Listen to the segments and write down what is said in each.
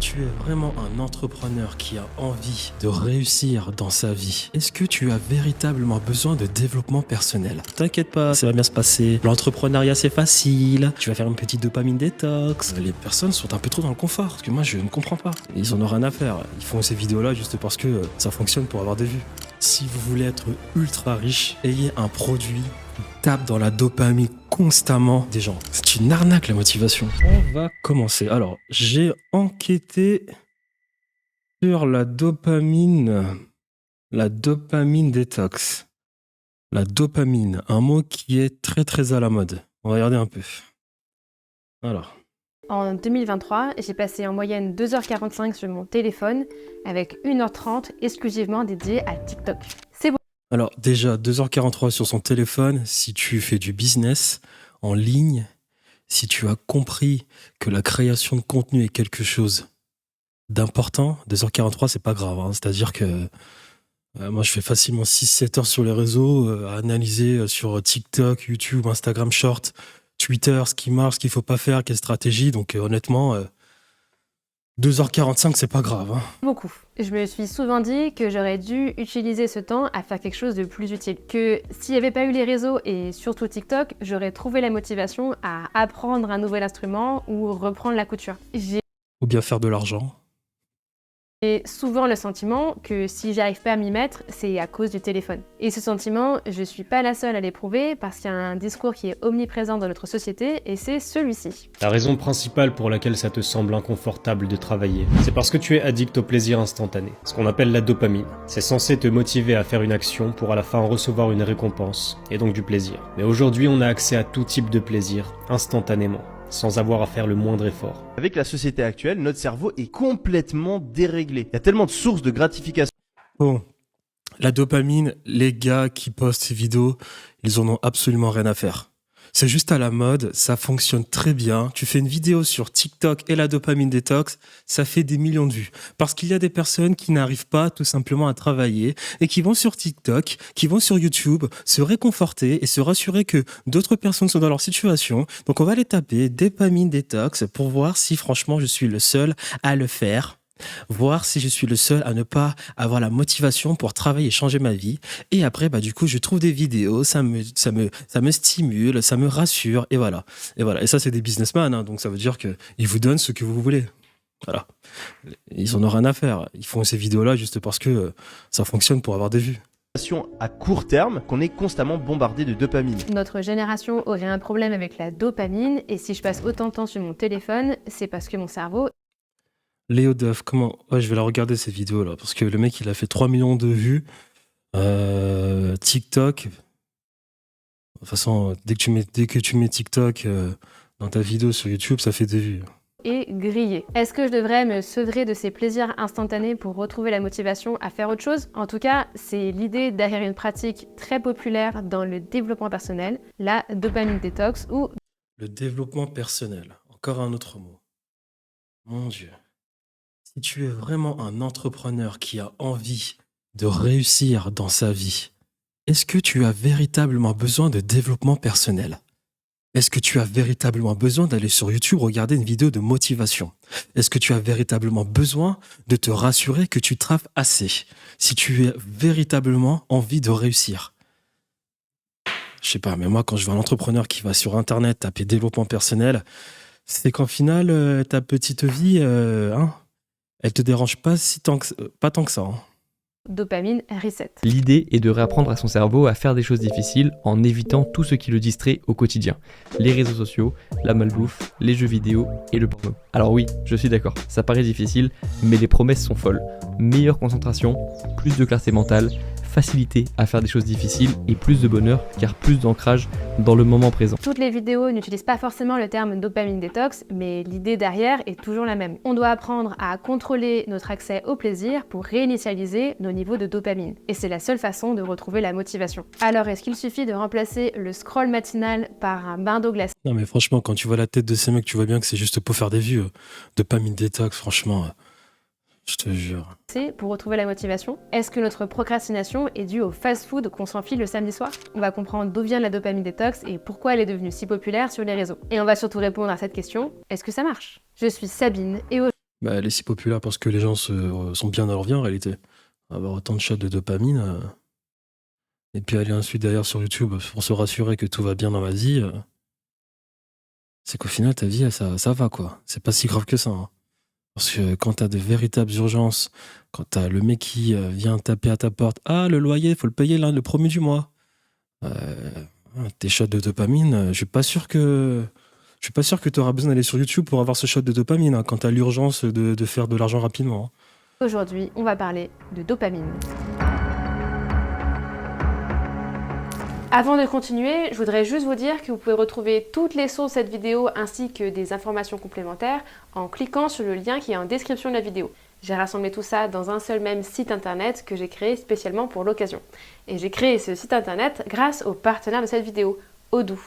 tu es vraiment un entrepreneur qui a envie de réussir dans sa vie, est-ce que tu as véritablement besoin de développement personnel? T'inquiète pas, ça va bien se passer. L'entrepreneuriat, c'est facile. Tu vas faire une petite dopamine détox. Les personnes sont un peu trop dans le confort, parce que moi, je ne comprends pas. Ils en ont rien à faire. Ils font ces vidéos-là juste parce que ça fonctionne pour avoir des vues. Si vous voulez être ultra riche, ayez un produit qui tape dans la dopamine constamment des gens. C'est une arnaque, la motivation. On va commencer. Alors, j'ai enquêté sur la dopamine détox. La dopamine, un mot qui est très très à la mode. On va regarder un peu. Alors, En 2023, j'ai passé en moyenne 2h45 sur mon téléphone avec 1h30 exclusivement dédiée à TikTok. C'est bon. alors déjà, 2h43 sur son téléphone, si tu fais du business en ligne, si tu as compris que la création de contenu est quelque chose d'important, 2h43, c'est pas grave, hein. C'est-à-dire que moi, je fais facilement 6-7 heures sur les réseaux, à analyser sur TikTok, YouTube, Instagram Short, Twitter, ce qui marche, ce qu'il faut pas faire, quelle stratégie. Donc honnêtement, 2h45, c'est pas grave, hein. Beaucoup. Je me suis souvent dit que j'aurais dû utiliser ce temps à faire quelque chose de plus utile. Que s'il n'y avait pas eu les réseaux et surtout TikTok, j'aurais trouvé la motivation à apprendre un nouvel instrument ou reprendre la couture. J'ai Ou bien faire de l'argent. souvent le sentiment que si j'arrive pas à m'y mettre, c'est à cause du téléphone. Et ce sentiment, je suis pas la seule à l'éprouver parce qu'il y a un discours qui est omniprésent dans notre société et c'est celui-ci. La raison principale pour laquelle ça te semble inconfortable de travailler, c'est parce que tu es addict au plaisir instantané, ce qu'on appelle la dopamine. C'est censé te motiver à faire une action pour à la fin recevoir une récompense, et donc du plaisir. Mais aujourd'hui, on a accès à tout type de plaisir, instantanément, sans avoir à faire le moindre effort. Avec la société actuelle, notre cerveau est complètement déréglé. Il y a tellement de sources de gratification. Bon, la dopamine, les gars qui postent ces vidéos, ils en ont absolument rien à faire. C'est juste à la mode, ça fonctionne très bien. Tu fais une vidéo sur TikTok et la dopamine détox, ça fait des millions de vues. Parce qu'il y a des personnes qui n'arrivent pas tout simplement à travailler et qui vont sur TikTok, qui vont sur YouTube, se réconforter et se rassurer que d'autres personnes sont dans leur situation. Donc on va les taper, dopamine détox, pour voir si franchement je suis le seul à le faire. Voir si je suis le seul à ne pas avoir la motivation pour travailler et changer ma vie. Et après, du coup, je trouve des vidéos, ça me stimule, ça me rassure, et voilà. Et voilà. Et ça, c'est des businessmen, hein, donc ça veut dire qu'ils vous donnent ce que vous voulez. Voilà. Ils en ont rien à faire. Ils font ces vidéos-là juste parce que ça fonctionne pour avoir des vues. À court terme, qu'on est constamment bombardé de dopamine. Notre génération aurait un problème avec la dopamine et si je passe autant de temps sur mon téléphone, c'est parce que mon cerveau Léo Duff, comment... Ouais, je vais la regarder cette vidéo-là, parce que le mec, il a fait 3 millions de vues. TikTok... De toute façon, dès que tu mets TikTok dans ta vidéo sur YouTube, ça fait des vues. est grillé. Est-ce que je devrais me sevrer de ces plaisirs instantanés pour retrouver la motivation à faire autre chose? En tout cas, c'est l'idée derrière une pratique très populaire dans le développement personnel, la dopamine détox ou Le développement personnel, encore un autre mot. Mon Dieu. Si tu es vraiment un entrepreneur qui a envie de réussir dans sa vie, est-ce que tu as véritablement besoin de développement personnel? Est-ce que tu as véritablement besoin d'aller sur YouTube regarder une vidéo de motivation? Est-ce que tu as véritablement besoin de te rassurer que tu travailles assez? Si tu as véritablement envie de réussir. Je sais pas, mais moi, quand je vois un entrepreneur qui va sur Internet taper développement personnel, c'est qu'en final, ta petite vie, elle te dérange pas pas tant que ça, hein. dopamine reset. L'idée est de réapprendre à son cerveau à faire des choses difficiles en évitant tout ce qui le distrait au quotidien. Les réseaux sociaux, la malbouffe, les jeux vidéo et le porno. Alors oui, je suis d'accord, ça paraît difficile, mais les promesses sont folles. Meilleure concentration, plus de clarté mentale, facilité à faire des choses difficiles et plus de bonheur car plus d'ancrage dans le moment présent. Toutes les vidéos n'utilisent pas forcément le terme dopamine détox, mais l'idée derrière est toujours la même. On doit apprendre à contrôler notre accès au plaisir pour réinitialiser nos niveaux de dopamine. Et c'est la seule façon de retrouver la motivation. Alors est-ce qu'il suffit de remplacer le scroll matinal par un bain d'eau glacée Non, mais franchement, quand tu vois la tête de ces mecs, tu vois bien que c'est juste pour faire des vues. Dopamine détox, franchement, je te jure. pour retrouver la motivation? Est-ce que notre procrastination est due au fast-food qu'on s'enfile le samedi soir? On va comprendre d'où vient la dopamine détox et pourquoi elle est devenue si populaire sur les réseaux. Et on va surtout répondre à cette question, est-ce que ça marche? Je suis Sabine et Bah, elle est si populaire parce que les gens sont bien dans leur vie en réalité. Avoir autant de shots de dopamine, et puis aller ensuite derrière sur YouTube pour se rassurer que tout va bien dans la vie, c'est qu'au final, ta vie, ça va quoi. C'est pas si grave que ça, hein. Parce que quand t'as de véritables urgences, quand t'as le mec qui vient taper à ta porte, ah, le loyer, faut le payer là, le premier du mois. Euh, Tes shots de dopamine, je suis pas sûr que tu auras besoin d'aller sur YouTube pour avoir ce shot de dopamine, hein, quand t'as l'urgence de faire de l'argent rapidement, hein. Aujourd'hui, on va parler de dopamine. Avant de continuer, je voudrais juste vous dire que vous pouvez retrouver toutes les sources de cette vidéo ainsi que des informations complémentaires en cliquant sur le lien qui est en description de la vidéo. J'ai rassemblé tout ça dans un seul même site internet que j'ai créé spécialement pour l'occasion. Et j'ai créé ce site internet grâce au partenaire de cette vidéo, Odoo.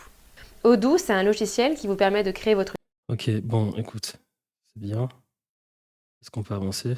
Odoo, c'est un logiciel qui vous permet de créer votre Ok, bon, écoute, c'est bien. Est-ce qu'on peut avancer?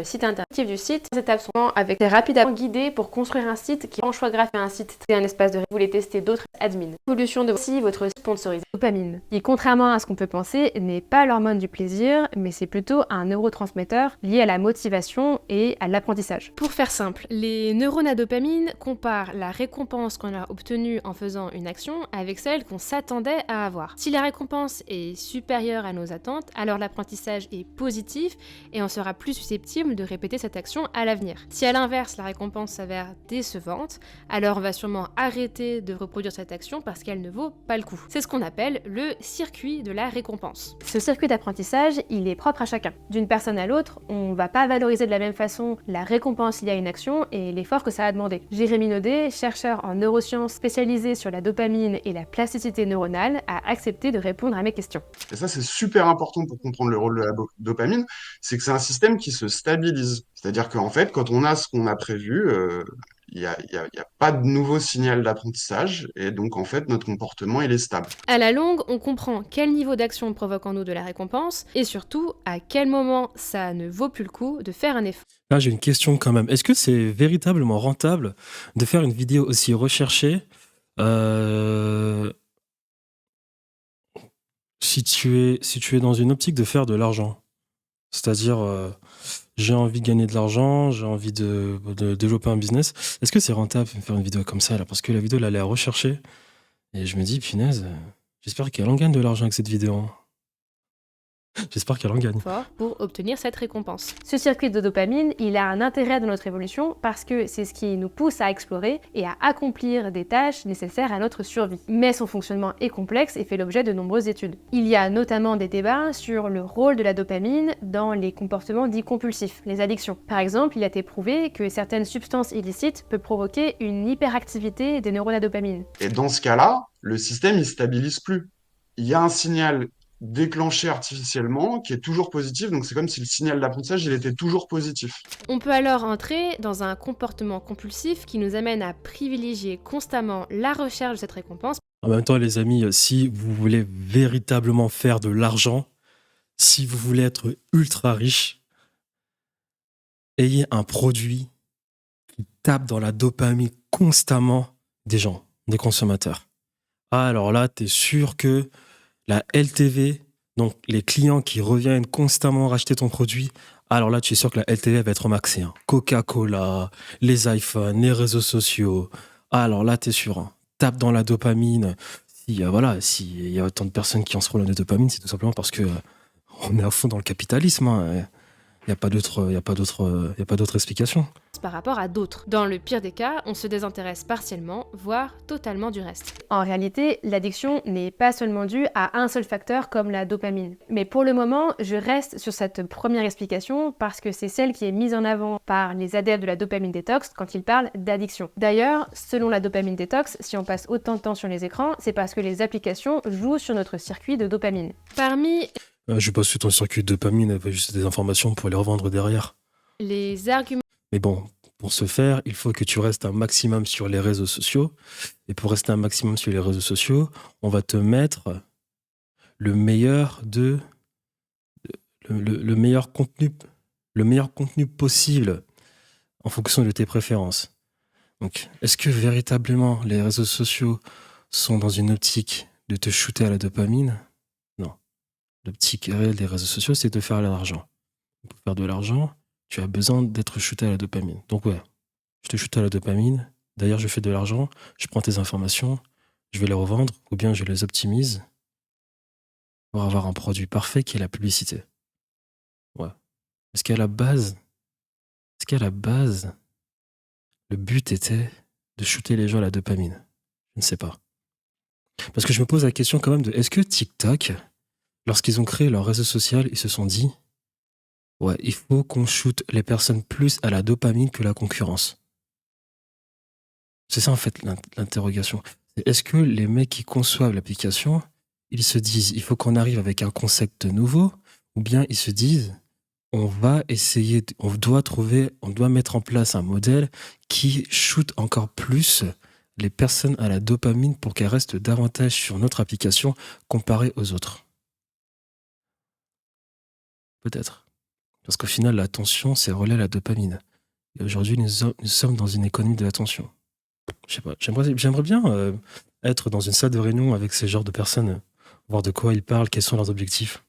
site interactif du site. Ces étapes sont avec des rapides guidés pour construire un site qui en choix graphique un site c'est un espace de vous voulez tester d'autres admins. L'évolution de aussi votre sponsorisé dopamine, qui contrairement à ce qu'on peut penser n'est pas l'hormone du plaisir, mais c'est plutôt un neurotransmetteur lié à la motivation et à l'apprentissage. Pour faire simple, les neurones à dopamine comparent la récompense qu'on a obtenue en faisant une action avec celle qu'on s'attendait à avoir. Si la récompense est supérieure à nos attentes, alors l'apprentissage est positif et on sera plus susceptible de répéter cette action à l'avenir. Si à l'inverse la récompense s'avère décevante, alors on va sûrement arrêter de reproduire cette action parce qu'elle ne vaut pas le coup. C'est ce qu'on appelle le circuit de la récompense. Ce circuit d'apprentissage, il est propre à chacun. D'une personne à l'autre, on va pas valoriser de la même façon la récompense liée à une action et l'effort que ça a demandé. Jérémy Naudet, chercheur en neurosciences spécialisé sur la dopamine et la plasticité neuronale, a accepté de répondre à mes questions. Et ça, c'est super important pour comprendre le rôle de la dopamine, c'est que c'est un système qui se stabilise. C'est-à-dire qu'en fait, quand on a ce qu'on a prévu, il y a pas de nouveau signal d'apprentissage, et donc en fait, notre comportement, il est stable. À la longue, on comprend quel niveau d'action provoque en nous de la récompense, et surtout, à quel moment ça ne vaut plus le coup de faire un effort. Là, j'ai une question quand même. Est-ce que c'est véritablement rentable de faire une vidéo aussi recherchée si tu es dans une optique de faire de l'argent? C'est-à-dire, j'ai envie de gagner de l'argent, j'ai envie de développer un business. Est-ce que c'est rentable de faire une vidéo comme ça là? Parce que la vidéo, là, elle est à rechercher. Et je me dis, punaise, j'espère qu'elle en gagne de l'argent avec cette vidéo, hein. J'espère qu'elle en gagne. Pour obtenir cette récompense. Ce circuit de dopamine, il a un intérêt dans notre évolution parce que c'est ce qui nous pousse à explorer et à accomplir des tâches nécessaires à notre survie. Mais son fonctionnement est complexe et fait l'objet de nombreuses études. Il y a notamment des débats sur le rôle de la dopamine dans les comportements dits compulsifs, les addictions. Par exemple, il a été prouvé que certaines substances illicites peuvent provoquer une hyperactivité des neurones à dopamine. Et dans ce cas-là, le système, il stabilise plus. Il y a un signal déclenché artificiellement qui est toujours positif, donc c'est comme si le signal d'apprentissage, il était toujours positif. On peut alors entrer dans un comportement compulsif qui nous amène à privilégier constamment la recherche de cette récompense. En même temps, les amis, si vous voulez véritablement faire de l'argent, si vous voulez être ultra riche, ayez un produit qui tape dans la dopamine constamment des gens, des consommateurs. Ah, alors là, t'es sûr que la LTV, donc les clients qui reviennent constamment racheter ton produit, alors là, tu es sûr que la LTV va être maxée, hein. Coca-Cola, les iPhones, les réseaux sociaux. Ah, alors là, t'es sûr, hein. Tape dans la dopamine. S'il y a autant de personnes qui ont ce problème de dopamine, c'est tout simplement parce que on est à fond dans le capitalisme, hein. Il n'y a pas d'autre explication. Par rapport à d'autres. Dans le pire des cas, on se désintéresse partiellement, voire totalement du reste. En réalité, l'addiction n'est pas seulement due à un seul facteur comme la dopamine. Mais pour le moment, je reste sur cette première explication parce que c'est celle qui est mise en avant par les adeptes de la dopamine détox quand ils parlent d'addiction. D'ailleurs, selon la dopamine détox, si on passe autant de temps sur les écrans, c'est parce que les applications jouent sur notre circuit de dopamine. Parmi je passe sur ton circuit de dopamine avec juste des informations pour les revendre derrière. les arguments Mais bon, pour ce faire, il faut que tu restes un maximum sur les réseaux sociaux. Et pour rester un maximum sur les réseaux sociaux, on va te mettre le meilleur contenu possible en fonction de tes préférences. Donc, est-ce que véritablement les réseaux sociaux sont dans une optique de te shooter à la dopamine? Non. Le petit carré des réseaux sociaux, c'est de faire de l'argent. Pour faire de l'argent, tu as besoin d'être shooté à la dopamine. Donc ouais, je te shoot à la dopamine. D'ailleurs, je fais de l'argent. Je prends tes informations, je vais les revendre ou bien je les optimise pour avoir un produit parfait qui est la publicité. Ouais. Est-ce qu'à la base, le but était de shooter les gens à la dopamine? Je ne sais pas. Parce que je me pose la question quand même de est-ce que TikTok, lorsqu'ils ont créé leur réseau social, ils se sont dit ouais, il faut qu'on shoote les personnes plus à la dopamine que la concurrence. C'est ça en fait l'interrogation. Est-ce que les mecs qui conçoivent l'application, ils se disent il faut qu'on arrive avec un concept nouveau, ou bien ils se disent on va essayer, on doit mettre en place un modèle qui shoot encore plus les personnes à la dopamine pour qu'elles restent davantage sur notre application comparées aux autres. Peut-être. Parce qu'au final, l'attention, c'est relais à la dopamine. Et aujourd'hui, nous sommes dans une économie de l'attention. Je sais pas, j'aimerais bien être dans une salle de réunion avec ces genres de personnes, voir de quoi ils parlent, quels sont leurs objectifs.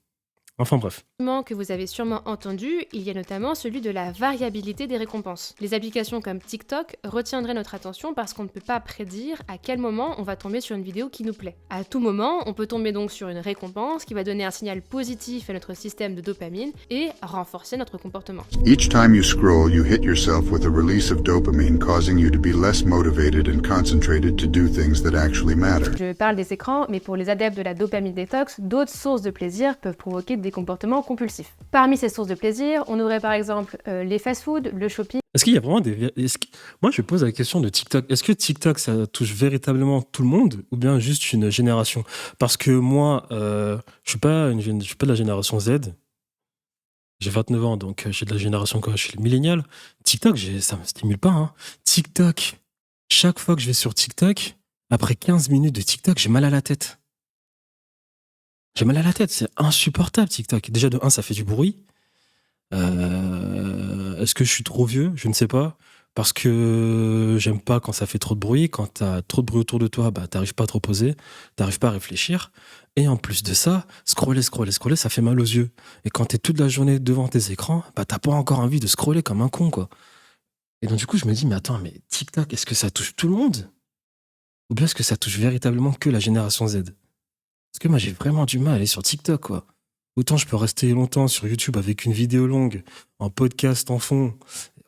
Enfin bref. Que vous avez sûrement entendu, il y a notamment celui de la variabilité des récompenses. Les applications comme TikTok retiendraient notre attention parce qu'on ne peut pas prédire à quel moment on va tomber sur une vidéo qui nous plaît. À tout moment, on peut tomber donc sur une récompense qui va donner un signal positif à notre système de dopamine et renforcer notre comportement. Each time you scroll, you hit yourself with a release of dopamine, causing you to be less motivated and concentrated to do things that actually matter. Je parle des écrans, mais pour les adeptes de la dopamine détox, d'autres sources de plaisir peuvent provoquer des comportements compulsifs. Parmi ces sources de plaisir, on aurait par exemple les fast-foods, le shopping. Est-ce qu'il y a vraiment Moi, je pose la question de TikTok. Est-ce que TikTok, ça touche véritablement tout le monde ou bien juste une génération? Parce que moi, je suis pas de la génération Z. J'ai 29 ans, donc j'ai de la génération quand je suis millénial. TikTok, ça me stimule pas. Hein. TikTok, chaque fois que je vais sur TikTok, après 15 minutes de TikTok, j'ai mal à la tête. J'ai mal à la tête, c'est insupportable TikTok. Déjà de 1, ça fait du bruit. Est-ce que je suis trop vieux? Je ne sais pas. Parce que j'aime pas quand ça fait trop de bruit. Quand t'as trop de bruit autour de toi, t'arrives pas à te reposer, t'arrives pas à réfléchir. Et en plus de ça, scroller, ça fait mal aux yeux. Et quand t'es toute la journée devant tes écrans, t'as pas encore envie de scroller comme un con, quoi. Et donc du coup, je me dis, mais attends, mais TikTok, est-ce que ça touche tout le monde? Ou bien est-ce que ça touche véritablement que la génération Z? Parce que moi, j'ai vraiment du mal à aller sur TikTok, quoi. Autant je peux rester longtemps sur YouTube avec une vidéo longue, en podcast en fond.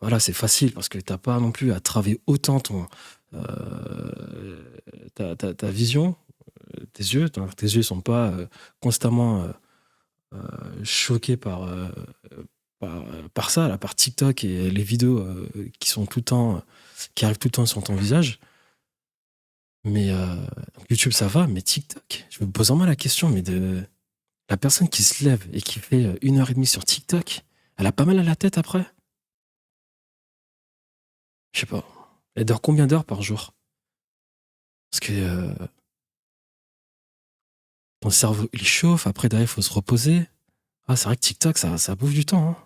Voilà, c'est facile parce que t'as pas non plus à travailler autant ta vision, tes yeux. Tes yeux sont pas constamment choqués par ça, là, par TikTok et les vidéos qui arrivent tout le temps sur ton visage. Mais YouTube, ça va, mais TikTok, je me pose vraiment la question, mais de la personne qui se lève et qui fait 1h30 sur TikTok, elle a pas mal à la tête après? Je sais pas. Elle dort combien d'heures par jour? Parce que ton cerveau, il chauffe, après derrière, il faut se reposer. Ah, c'est vrai que TikTok, ça bouffe du temps, hein.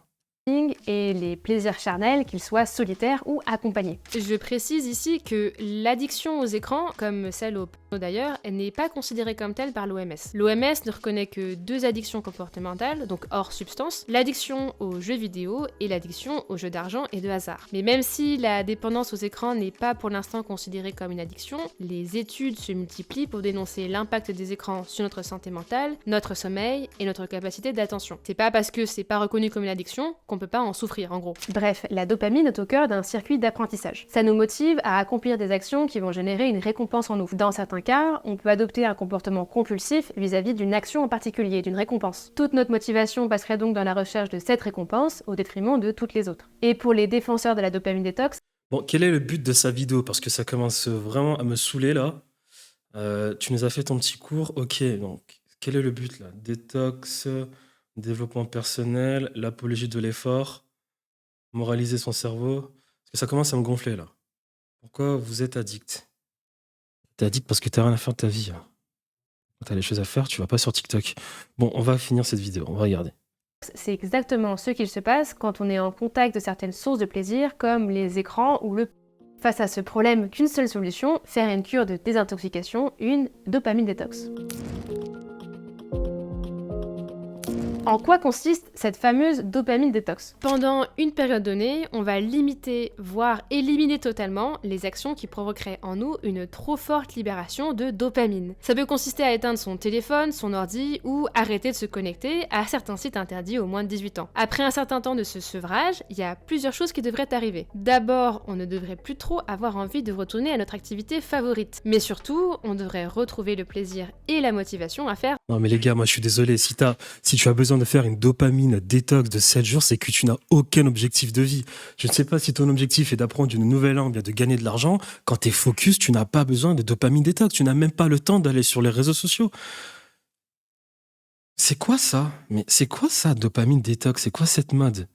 Et les plaisirs charnels, qu'ils soient solitaires ou accompagnés. Je précise ici que l'addiction aux écrans, comme celle au porno d'ailleurs, n'est pas considérée comme telle par l'OMS. L'OMS ne reconnaît que 2 addictions comportementales, donc hors substance, l'addiction aux jeux vidéo et l'addiction aux jeux d'argent et de hasard. Mais même si la dépendance aux écrans n'est pas pour l'instant considérée comme une addiction, les études se multiplient pour dénoncer l'impact des écrans sur notre santé mentale, notre sommeil et notre capacité d'attention. C'est pas parce que c'est pas reconnu comme une addiction qu'on peut pas en souffrir, en gros. Bref, la dopamine est au cœur d'un circuit d'apprentissage. Ça nous motive à accomplir des actions qui vont générer une récompense en nous. Dans certains cas, on peut adopter un comportement compulsif vis-à-vis d'une action en particulier, d'une récompense. Toute notre motivation passerait donc dans la recherche de cette récompense au détriment de toutes les autres. Et pour les défenseurs de la dopamine détox... Bon, quel est le but de sa vidéo? Parce que ça commence vraiment à me saouler, là. Tu nous as fait ton petit cours. Ok, donc, quel est le but, là? Détox... Développement personnel, l'apologie de l'effort, moraliser son cerveau. Parce que ça commence à me gonfler là. Pourquoi vous êtes addict? T'es addict parce que t'as rien à faire de ta vie. Quand t'as les choses à faire, tu vas pas sur TikTok. Bon, on va finir cette vidéo, on va regarder. C'est exactement ce qu'il se passe quand on est en contact de certaines sources de plaisir, comme les écrans ou le... Face à ce problème, qu'une seule solution, faire une cure de désintoxication, une dopamine détox. En quoi consiste cette fameuse dopamine détox ? Pendant une période donnée, on va limiter, voire éliminer totalement les actions qui provoqueraient en nous une trop forte libération de dopamine. Ça peut consister à éteindre son téléphone, son ordi ou arrêter de se connecter à certains sites interdits aux moins de 18 ans. Après un certain temps de ce sevrage, il y a plusieurs choses qui devraient arriver. D'abord, on ne devrait plus trop avoir envie de retourner à notre activité favorite. Mais surtout, on devrait retrouver le plaisir et la motivation à faire. Non mais les gars, moi je suis désolé, si tu as besoin de faire une dopamine détox de 7 jours, c'est que tu n'as aucun objectif de vie. Je ne sais pas si ton objectif est d'apprendre une nouvelle langue, bien de gagner de l'argent. Quand tu es focus, tu n'as pas besoin de dopamine détox, tu n'as même pas le temps d'aller sur les réseaux sociaux. C'est quoi ça ? Mais c'est quoi ça, dopamine détox ? C'est quoi cette mode ?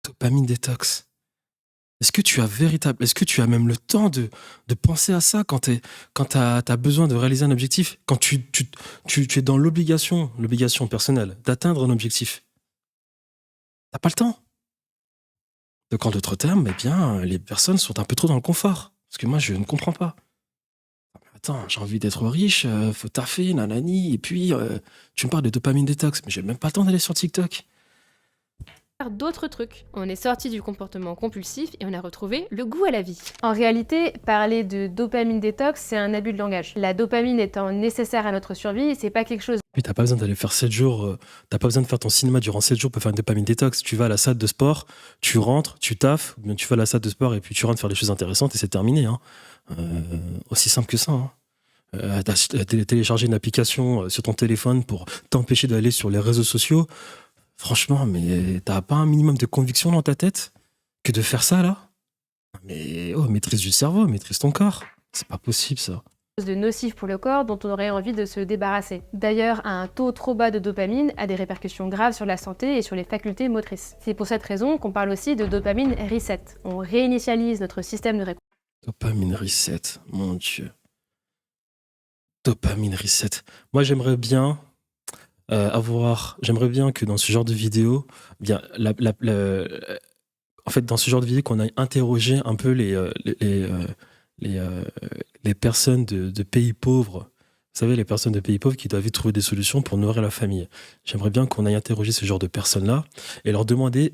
Dopamine détox. Est-ce que tu as même le temps de penser à ça quand t'as besoin de réaliser un objectif, quand tu es dans l'obligation personnelle d'atteindre un objectif? T'as pas le temps. Donc en d'autres termes, eh bien, les personnes sont un peu trop dans le confort. Parce que moi, je ne comprends pas. Attends, j'ai envie d'être riche, faut taffer, nanani, et puis tu me parles de dopamine détox, mais j'ai même pas le temps d'aller sur TikTok. D'autres trucs. On est sorti du comportement compulsif et on a retrouvé le goût à la vie. En réalité, parler de dopamine détox, c'est un abus de langage. La dopamine étant nécessaire à notre survie, c'est pas quelque chose. Puis t'as pas besoin d'aller faire 7 jours, t'as pas besoin de faire ton cinéma durant 7 jours pour faire une dopamine détox. Tu vas à la salle de sport, tu rentres, tu taffes, ou bien tu vas à la salle de sport et puis tu rentres faire des choses intéressantes et c'est terminé. Hein. Aussi simple que ça. Hein. Télécharger une application sur ton téléphone pour t'empêcher d'aller sur les réseaux sociaux. Franchement, mais t'as pas un minimum de conviction dans ta tête que de faire ça, là ? Mais maîtrise du cerveau, maîtrise ton corps. C'est pas possible, ça. De nocif pour le corps dont on aurait envie de se débarrasser. D'ailleurs, un taux trop bas de dopamine a des répercussions graves sur la santé et sur les facultés motrices. C'est pour cette raison qu'on parle aussi de dopamine reset. On réinitialise notre système de récompense. Dopamine reset, mon Dieu. Dopamine reset. Moi, j'aimerais bien que dans ce genre de vidéo, bien, en fait, dans ce genre de vidéo, qu'on aille interroger un peu les personnes de pays pauvres. Vous savez, les personnes de pays pauvres qui doivent vite trouver des solutions pour nourrir la famille. J'aimerais bien qu'on aille interroger ce genre de personnes-là et leur demander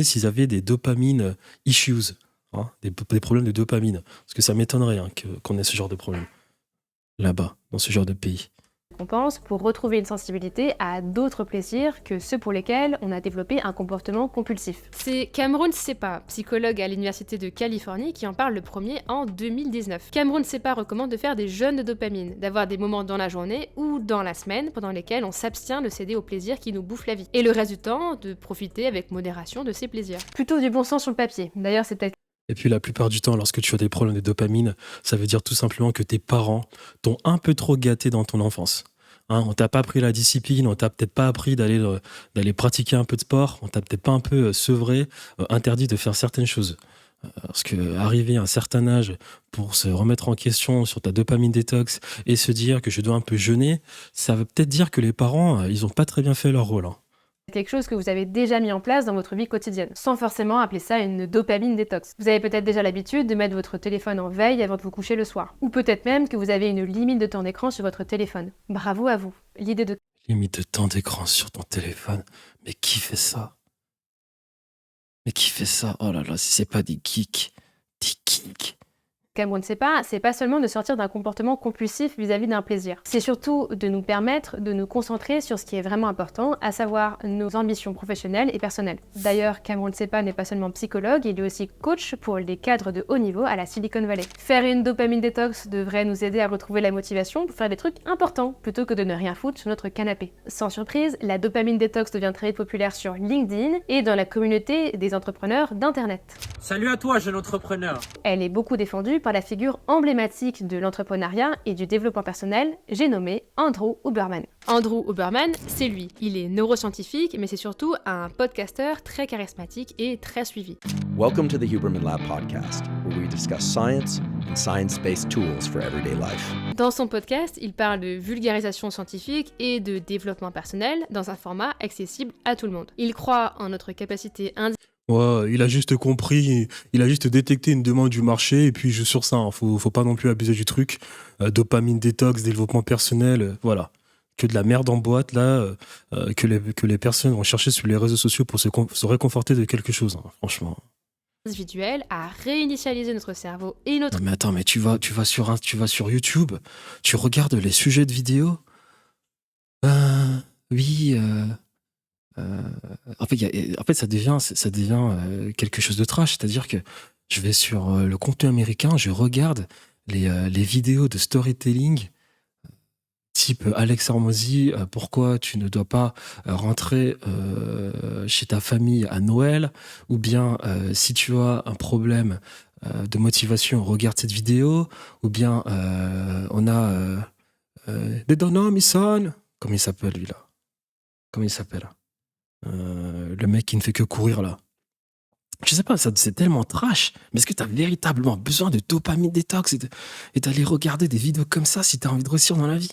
s'ils avaient des dopamine issues, hein, des problèmes de dopamine. Parce que ça m'étonnerait qu'on ait ce genre de problème là-bas, dans ce genre de pays. Pour retrouver une sensibilité à d'autres plaisirs que ceux pour lesquels on a développé un comportement compulsif. C'est Cameron Sepa, psychologue à l'Université de Californie, qui en parle le premier en 2019. Cameron Sepa recommande de faire des jeûnes de dopamine, d'avoir des moments dans la journée ou dans la semaine pendant lesquels on s'abstient de céder aux plaisirs qui nous bouffent la vie. Et le reste du temps, de profiter avec modération de ces plaisirs. Plutôt du bon sens sur le papier. D'ailleurs, c'est peut-être. Et puis la plupart du temps, lorsque tu as des problèmes de dopamine, ça veut dire tout simplement que tes parents t'ont un peu trop gâté dans ton enfance. Hein, on t'a pas appris la discipline, on t'a peut-être pas appris d'aller pratiquer un peu de sport, on t'a peut-être pas un peu sevré, interdit de faire certaines choses. Parce que arriver à un certain âge pour se remettre en question sur ta dopamine détox et se dire que je dois un peu jeûner, ça veut peut-être dire que les parents, ils ont pas très bien fait leur rôle. Hein. Quelque chose que vous avez déjà mis en place dans votre vie quotidienne, sans forcément appeler ça une dopamine détox. Vous avez peut-être déjà l'habitude de mettre votre téléphone en veille avant de vous coucher le soir. Ou peut-être même que vous avez une limite de temps d'écran sur votre téléphone. Bravo à vous. L'idée de... Limite de temps d'écran sur ton téléphone. Mais qui fait ça ? Oh là là, si c'est pas des geeks. Cameron Sepa, c'est pas seulement de sortir d'un comportement compulsif vis-à-vis d'un plaisir. C'est surtout de nous permettre de nous concentrer sur ce qui est vraiment important, à savoir nos ambitions professionnelles et personnelles. D'ailleurs, Cameron Sepa n'est pas seulement psychologue, il est aussi coach pour les cadres de haut niveau à la Silicon Valley. Faire une dopamine détox devrait nous aider à retrouver la motivation pour faire des trucs importants, plutôt que de ne rien foutre sur notre canapé. Sans surprise, la dopamine détox devient très populaire sur LinkedIn et dans la communauté des entrepreneurs d'Internet. Salut à toi, jeune entrepreneur. Elle est beaucoup défendue par la figure emblématique de l'entrepreneuriat et du développement personnel, j'ai nommé Andrew Huberman. Andrew Huberman, c'est lui. Il est neuroscientifique, mais c'est surtout un podcasteur très charismatique et très suivi. Welcome to the Huberman Lab podcast, where we discuss science and science-based tools for everyday life. Dans son podcast, il parle de vulgarisation scientifique et de développement personnel dans un format accessible à tout le monde. Il croit en notre capacité Ouais, il a juste compris, il a juste détecté une demande du marché et puis il joue sur ça. Hein. Faut pas non plus abuser du truc. Dopamine détox, développement personnel, voilà. que de la merde en boîte, là, que les personnes vont chercher sur les réseaux sociaux pour se réconforter de quelque chose, hein, franchement. Visuel à réinitialiser notre cerveau et notre Non, mais attends, mais tu vas sur YouTube, tu regardes les sujets de vidéos. Oui. En fait, ça devient quelque chose de trash. C'est-à-dire que je vais sur le contenu américain, je regarde les vidéos de storytelling type Alex Hormozy, pourquoi tu ne dois pas rentrer chez ta famille à Noël, ou bien si tu as un problème de motivation, regarde cette vidéo, ou bien on a They don't know me son. Comment il s'appelle lui là? Comment il s'appelle? Le mec qui ne fait que courir là. Je sais pas, c'est tellement trash. Mais est-ce que tu as véritablement besoin de dopamine détox et d'aller regarder des vidéos comme ça si tu as envie de réussir dans la vie?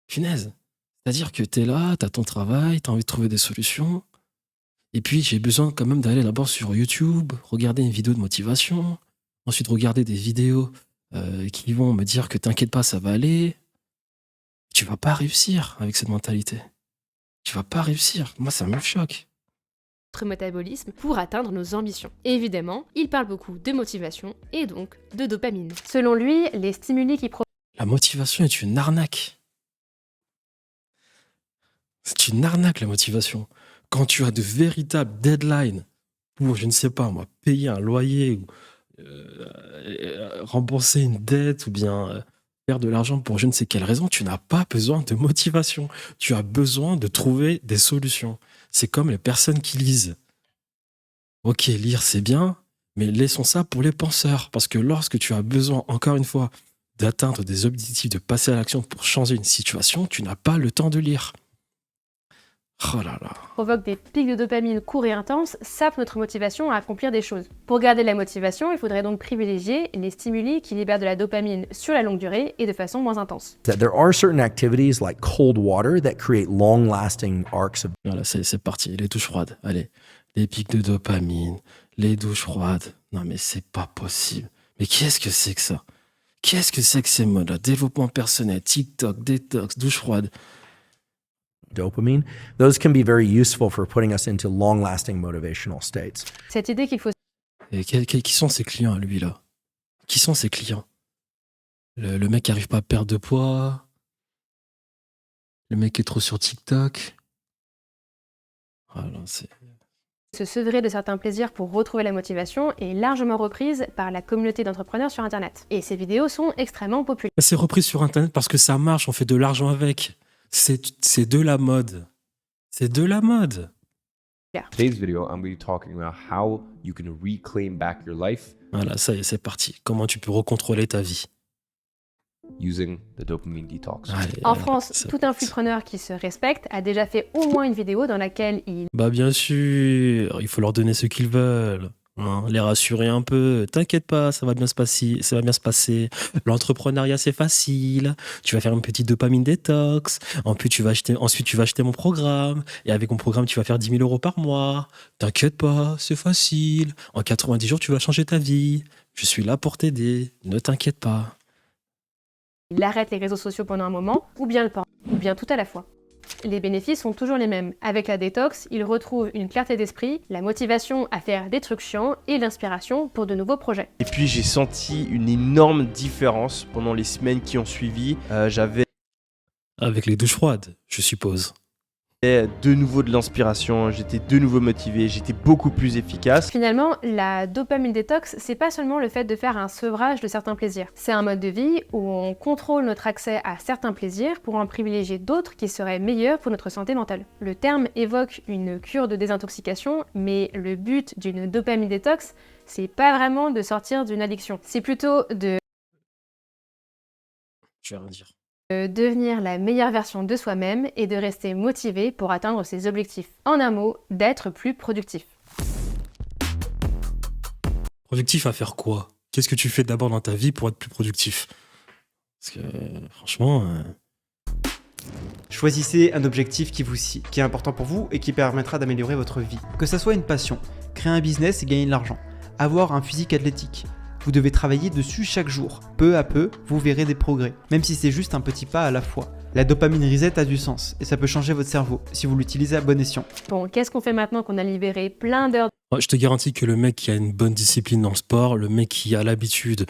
Punaise. C'est-à-dire que tu es là, tu as ton travail, tu as envie de trouver des solutions. Et puis j'ai besoin quand même d'aller d'abord sur YouTube, regarder une vidéo de motivation, ensuite regarder des vidéos qui vont me dire que t'inquiète pas, ça va aller. Tu vas pas réussir avec cette mentalité. Tu vas pas réussir. Moi, ça me choque. métabolisme pour atteindre nos ambitions. Évidemment, il parle beaucoup de motivation et donc de dopamine. Selon lui, les stimuli qui La motivation est une arnaque. C'est une arnaque, la motivation. Quand tu as de véritables deadlines pour, je ne sais pas moi, payer un loyer ou rembourser une dette ou bien faire de l'argent pour je ne sais quelle raison, tu n'as pas besoin de motivation. Tu as besoin de trouver des solutions. C'est comme les personnes qui lisent. Ok, lire c'est bien, mais laissons ça pour les penseurs. Parce que lorsque tu as besoin, encore une fois, d'atteindre des objectifs, de passer à l'action pour changer une situation, tu n'as pas le temps de lire. Oh là là. Provoque des pics de dopamine courts et intenses, sapent notre motivation à accomplir des choses. Pour garder la motivation, il faudrait donc privilégier les stimuli qui libèrent de la dopamine sur la longue durée et de façon moins intense. There are certain activities like cold water that create long-lasting arcs of... Voilà, c'est parti, les douches froides. Allez, les pics de dopamine, les douches froides. Non mais c'est pas possible. Mais qu'est-ce que c'est que ça? Qu'est-ce que c'est que ces modes-là? Développement personnel, TikTok, détox, douche froide. dopamine, those can be very useful for putting us into long-lasting motivational states. Cette idée qu'il faut... Et qui sont ces clients, lui, là? Qui sont ces clients? Le mec qui n'arrive pas à perdre de poids? Le mec qui est trop sur TikTok? Voilà, c'est... Se sevrer de certains plaisirs pour retrouver la motivation est largement reprise par la communauté d'entrepreneurs sur Internet. Et ces vidéos sont extrêmement populaires. C'est repris sur Internet parce que ça marche, on fait de l'argent avec. C'est de la mode. C'est de la mode. Today's video, I'm going to be talking about how you can reclaim back your life. Voilà, ça y est, c'est parti. Comment tu peux recontrôler ta vie using the dopamine detox. Allez, en France, tout influpreneur qui se respecte a déjà fait au moins une vidéo dans laquelle il... Bah bien sûr, il faut leur donner ce qu'ils veulent. Hein, les rassurer un peu. T'inquiète pas, ça va bien se passer. L'entrepreneuriat, c'est facile. Tu vas faire une petite dopamine détox. Ensuite, tu vas acheter mon programme. Et avec mon programme, tu vas faire 10 000 € par mois. T'inquiète pas, c'est facile. En 90 jours, tu vas changer ta vie. Je suis là pour t'aider. Ne t'inquiète pas. Il arrête les réseaux sociaux pendant un moment, ou bien le porno, ou bien tout à la fois. Les bénéfices sont toujours les mêmes. Avec la détox, il retrouve une clarté d'esprit, la motivation à faire des trucs chiants et l'inspiration pour de nouveaux projets. Et puis j'ai senti une énorme différence pendant les semaines qui ont suivi. J'avais avec les douches froides, je suppose. De nouveau de l'inspiration, j'étais de nouveau motivé, j'étais beaucoup plus efficace. Finalement, la dopamine détox, c'est pas seulement le fait de faire un sevrage de certains plaisirs. C'est un mode de vie où on contrôle notre accès à certains plaisirs pour en privilégier d'autres qui seraient meilleurs pour notre santé mentale. Le terme évoque une cure de désintoxication, mais le but d'une dopamine détox, c'est pas vraiment de sortir d'une addiction. C'est plutôt de... Je vais rien dire. Devenir la meilleure version de soi-même et de rester motivé pour atteindre ses objectifs. En un mot, d'être plus productif. Productif à faire quoi? Qu'est-ce que tu fais d'abord dans ta vie pour être plus productif? Parce que franchement... Choisissez un objectif qui est important pour vous et qui permettra d'améliorer votre vie. Que ça soit une passion, créer un business et gagner de l'argent, avoir un physique athlétique. Vous devez travailler dessus chaque jour. Peu à peu, vous verrez des progrès, même si c'est juste un petit pas à la fois. La dopamine reset a du sens et ça peut changer votre cerveau si vous l'utilisez à bon escient. Bon, qu'est-ce qu'on fait maintenant qu'on a libéré plein d'heures? Je te garantis que le mec qui a une bonne discipline dans le sport, le mec qui a l'habitude,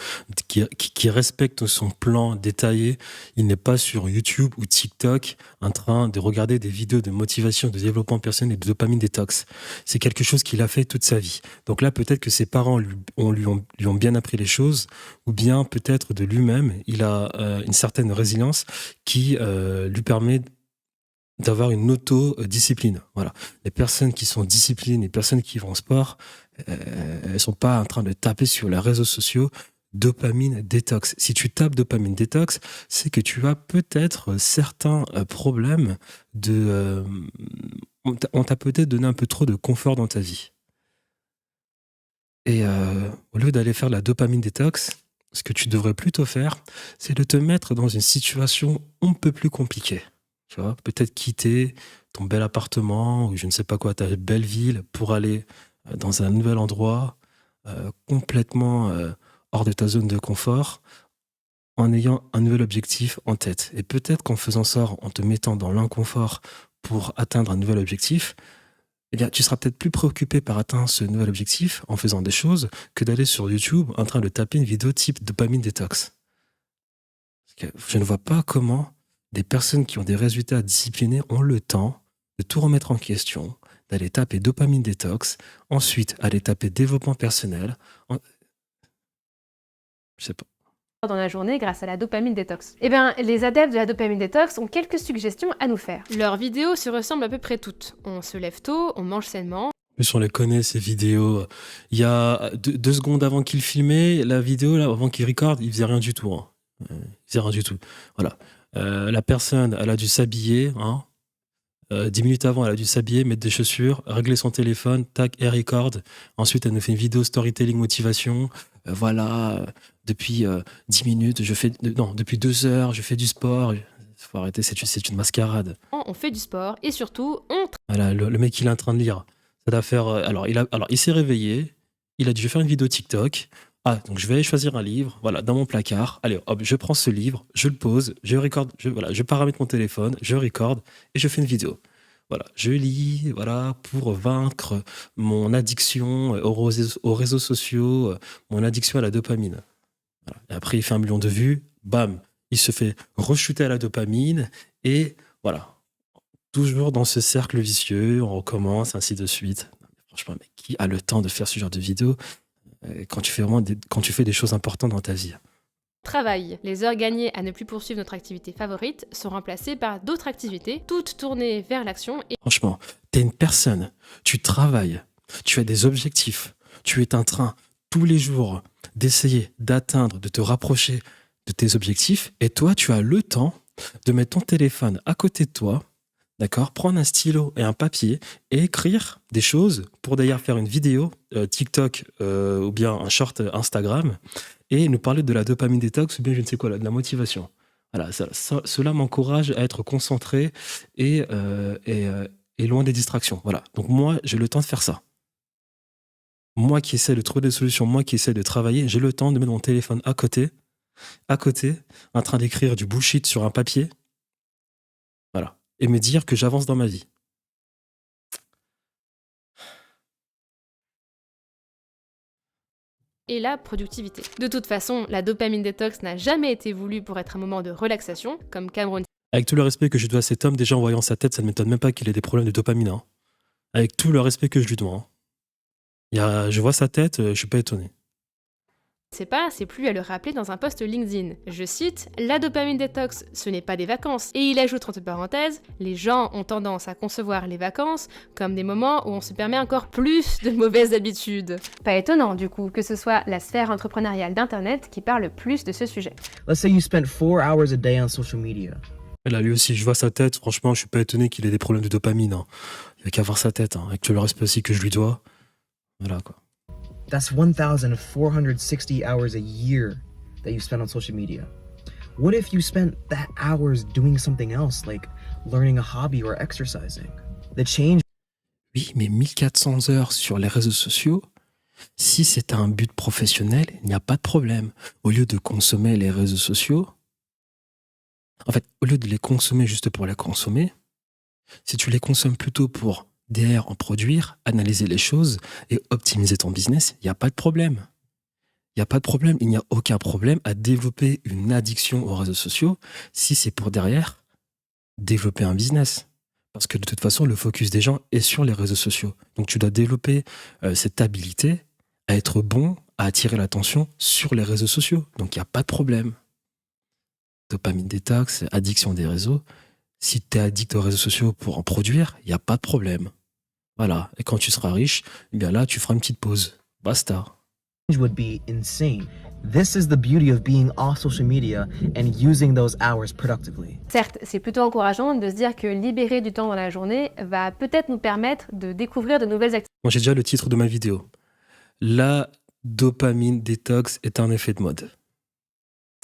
qui respecte son plan détaillé, il n'est pas sur YouTube ou TikTok en train de regarder des vidéos de motivation, de développement personnel et de dopamine détox. C'est quelque chose qu'il a fait toute sa vie. Donc là, peut-être que ses parents lui ont bien appris les choses, ou bien peut-être de lui-même, il a une certaine résilience qui lui permet d'avoir une autodiscipline. Voilà. Les personnes qui sont disciplinées, les personnes qui vont au sport, elles sont pas en train de taper sur les réseaux sociaux dopamine détox. Si tu tapes dopamine détox, c'est que tu as peut-être certains problèmes de... on t'a peut-être donné un peu trop de confort dans ta vie. Et au lieu d'aller faire la dopamine détox, ce que tu devrais plutôt faire, c'est de te mettre dans une situation un peu plus compliquée. Tu vois, peut-être quitter ton bel appartement ou je ne sais pas quoi, ta belle ville pour aller dans un nouvel endroit complètement hors de ta zone de confort en ayant un nouvel objectif en tête. Et peut-être qu'en faisant ça, en te mettant dans l'inconfort pour atteindre un nouvel objectif, eh bien, tu seras peut-être plus préoccupé par atteindre ce nouvel objectif en faisant des choses que d'aller sur YouTube en train de taper une vidéo type dopamine détox. Parce que je ne vois pas comment des personnes qui ont des résultats disciplinés ont le temps de tout remettre en question, d'aller taper dopamine détox, ensuite aller taper développement personnel. Je sais pas. Dans la journée grâce à la dopamine détox. Eh bien, les adeptes de la dopamine détox ont quelques suggestions à nous faire. Leurs vidéos se ressemblent à peu près toutes. On se lève tôt, on mange sainement. Plus on les connaît, ces vidéos. Il y a 2 secondes avant qu'il filmait, la vidéo, là, avant qu'il recorde, il faisait rien du tout. Hein. Il faisait rien du tout. Voilà. La personne, elle a dû s'habiller. Hein. 10 minutes avant, elle a dû s'habiller, mettre des chaussures, régler son téléphone, tac, et record. Ensuite, elle nous fait une vidéo storytelling motivation. Voilà, depuis 10 minutes, depuis 2 heures, je fais du sport. Faut arrêter, c'est une mascarade. On fait du sport et surtout, Voilà, le mec, il est en train de lire. Ça doit faire. Alors, il s'est réveillé. Il a dit, je vais faire une vidéo TikTok. Ah, donc je vais aller choisir un livre, voilà, dans mon placard. Allez, hop, je prends ce livre, je le pose, je paramètre mon téléphone, je recorde et je fais une vidéo. Voilà, je lis, voilà, pour vaincre mon addiction aux réseaux sociaux, mon addiction à la dopamine. Voilà. Et après, il fait 1 million de vues, bam, il se fait re-shooter à la dopamine et voilà. Toujours dans ce cercle vicieux, on recommence, ainsi de suite. Franchement, mais qui a le temps de faire ce genre de vidéo quand tu fais des choses importantes dans ta vie? Travail. Les heures gagnées à ne plus poursuivre notre activité favorite sont remplacées par d'autres activités, toutes tournées vers l'action et... Franchement, t'es une personne, tu travailles, tu as des objectifs, tu es en train tous les jours d'essayer d'atteindre, de te rapprocher de tes objectifs, et toi, tu as le temps de mettre ton téléphone à côté de toi, d'accord, prendre un stylo et un papier et écrire des choses pour d'ailleurs faire une vidéo TikTok ou bien un short Instagram et nous parler de la dopamine détox ou bien je ne sais quoi, de la motivation. Voilà, cela m'encourage à être concentré et loin des distractions. Voilà. Donc moi, j'ai le temps de faire ça. Moi qui essaie de trouver des solutions, moi qui essaie de travailler, j'ai le temps de mettre mon téléphone à côté, en train d'écrire du bullshit sur un papier. Voilà. Et me dire que j'avance dans ma vie. Et la productivité. De toute façon, la dopamine détox n'a jamais été voulue pour être un moment de relaxation, comme Cameron. Avec tout le respect que je dois à cet homme, déjà en voyant sa tête, ça ne m'étonne même pas qu'il ait des problèmes de dopamine. Hein. Avec tout le respect que je lui dois. Hein. Je vois sa tête, je suis pas étonné. C'est plus à le rappeler dans un post LinkedIn. Je cite, la dopamine détox, ce n'est pas des vacances. Et il ajoute entre parenthèses, les gens ont tendance à concevoir les vacances comme des moments où on se permet encore plus de mauvaises habitudes. Pas étonnant du coup que ce soit la sphère entrepreneuriale d'Internet qui parle plus de ce sujet. Let's say you spend 4 hours a day on social media. Et là, lui aussi, je vois sa tête, franchement, je suis pas étonné qu'il ait des problèmes de dopamine. Hein. Il n'y a qu'à voir sa tête, hein. Avec tout le respect aussi que je lui dois. Voilà quoi. That's 1,460 hours a year that you spend on social media. What if you spent that hours doing something else, like learning a hobby or exercising? The change... Oui, mais 1400 heures sur les réseaux sociaux, si c'est un but professionnel, il n'y a pas de problème. Au lieu de consommer les réseaux sociaux, En fait, au lieu de les consommer juste pour les consommer, si tu les consommes plutôt pour derrière en produire, analyser les choses et optimiser ton business, il n'y a pas de problème. Il n'y a pas de problème, il n'y a aucun problème à développer une addiction aux réseaux sociaux si c'est pour derrière développer un business. Parce que de toute façon, le focus des gens est sur les réseaux sociaux. Donc tu dois développer cette habilité à être bon, à attirer l'attention sur les réseaux sociaux. Donc il n'y a pas de problème. Dopamine détox, addiction des réseaux. Si tu es addict aux réseaux sociaux pour en produire, il n'y a pas de problème. Voilà. Et quand tu seras riche, eh bien là, tu feras une petite pause. Basta. Would be insane. This is the beauty of being off social media and using those hours productively. Certes, c'est plutôt encourageant de se dire que libérer du temps dans la journée va peut-être nous permettre de découvrir de nouvelles Moi, j'ai déjà le titre de ma vidéo. La dopamine détox est un effet de mode.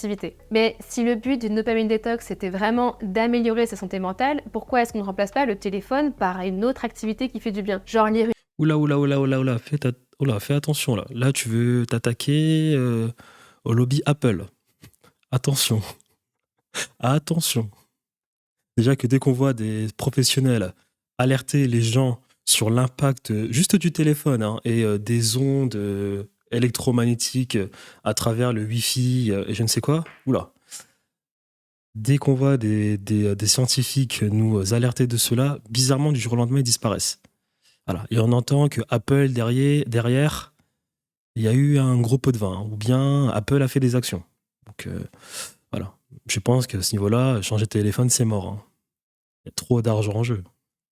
activités. Mais si le but d'une dopamine détox c'était vraiment d'améliorer sa santé mentale, pourquoi est-ce qu'on ne remplace pas le téléphone par une autre activité qui fait du bien? Genre lire Oula, fais attention là. Là, tu veux t'attaquer au lobby Apple. Attention. Attention. Déjà que dès qu'on voit des professionnels alerter les gens sur l'impact juste du téléphone et des ondes électromagnétiques à travers le Wi-Fi et je ne sais quoi, oula. Dès qu'on voit des scientifiques nous alerter de cela, bizarrement, du jour au lendemain, ils disparaissent. Voilà. Et on entend que Apple, derrière, il y a eu un gros pot de vin, ou bien Apple a fait des actions. Donc, voilà. Je pense qu'à ce niveau-là, changer de téléphone, c'est mort. Il y a trop d'argent en jeu.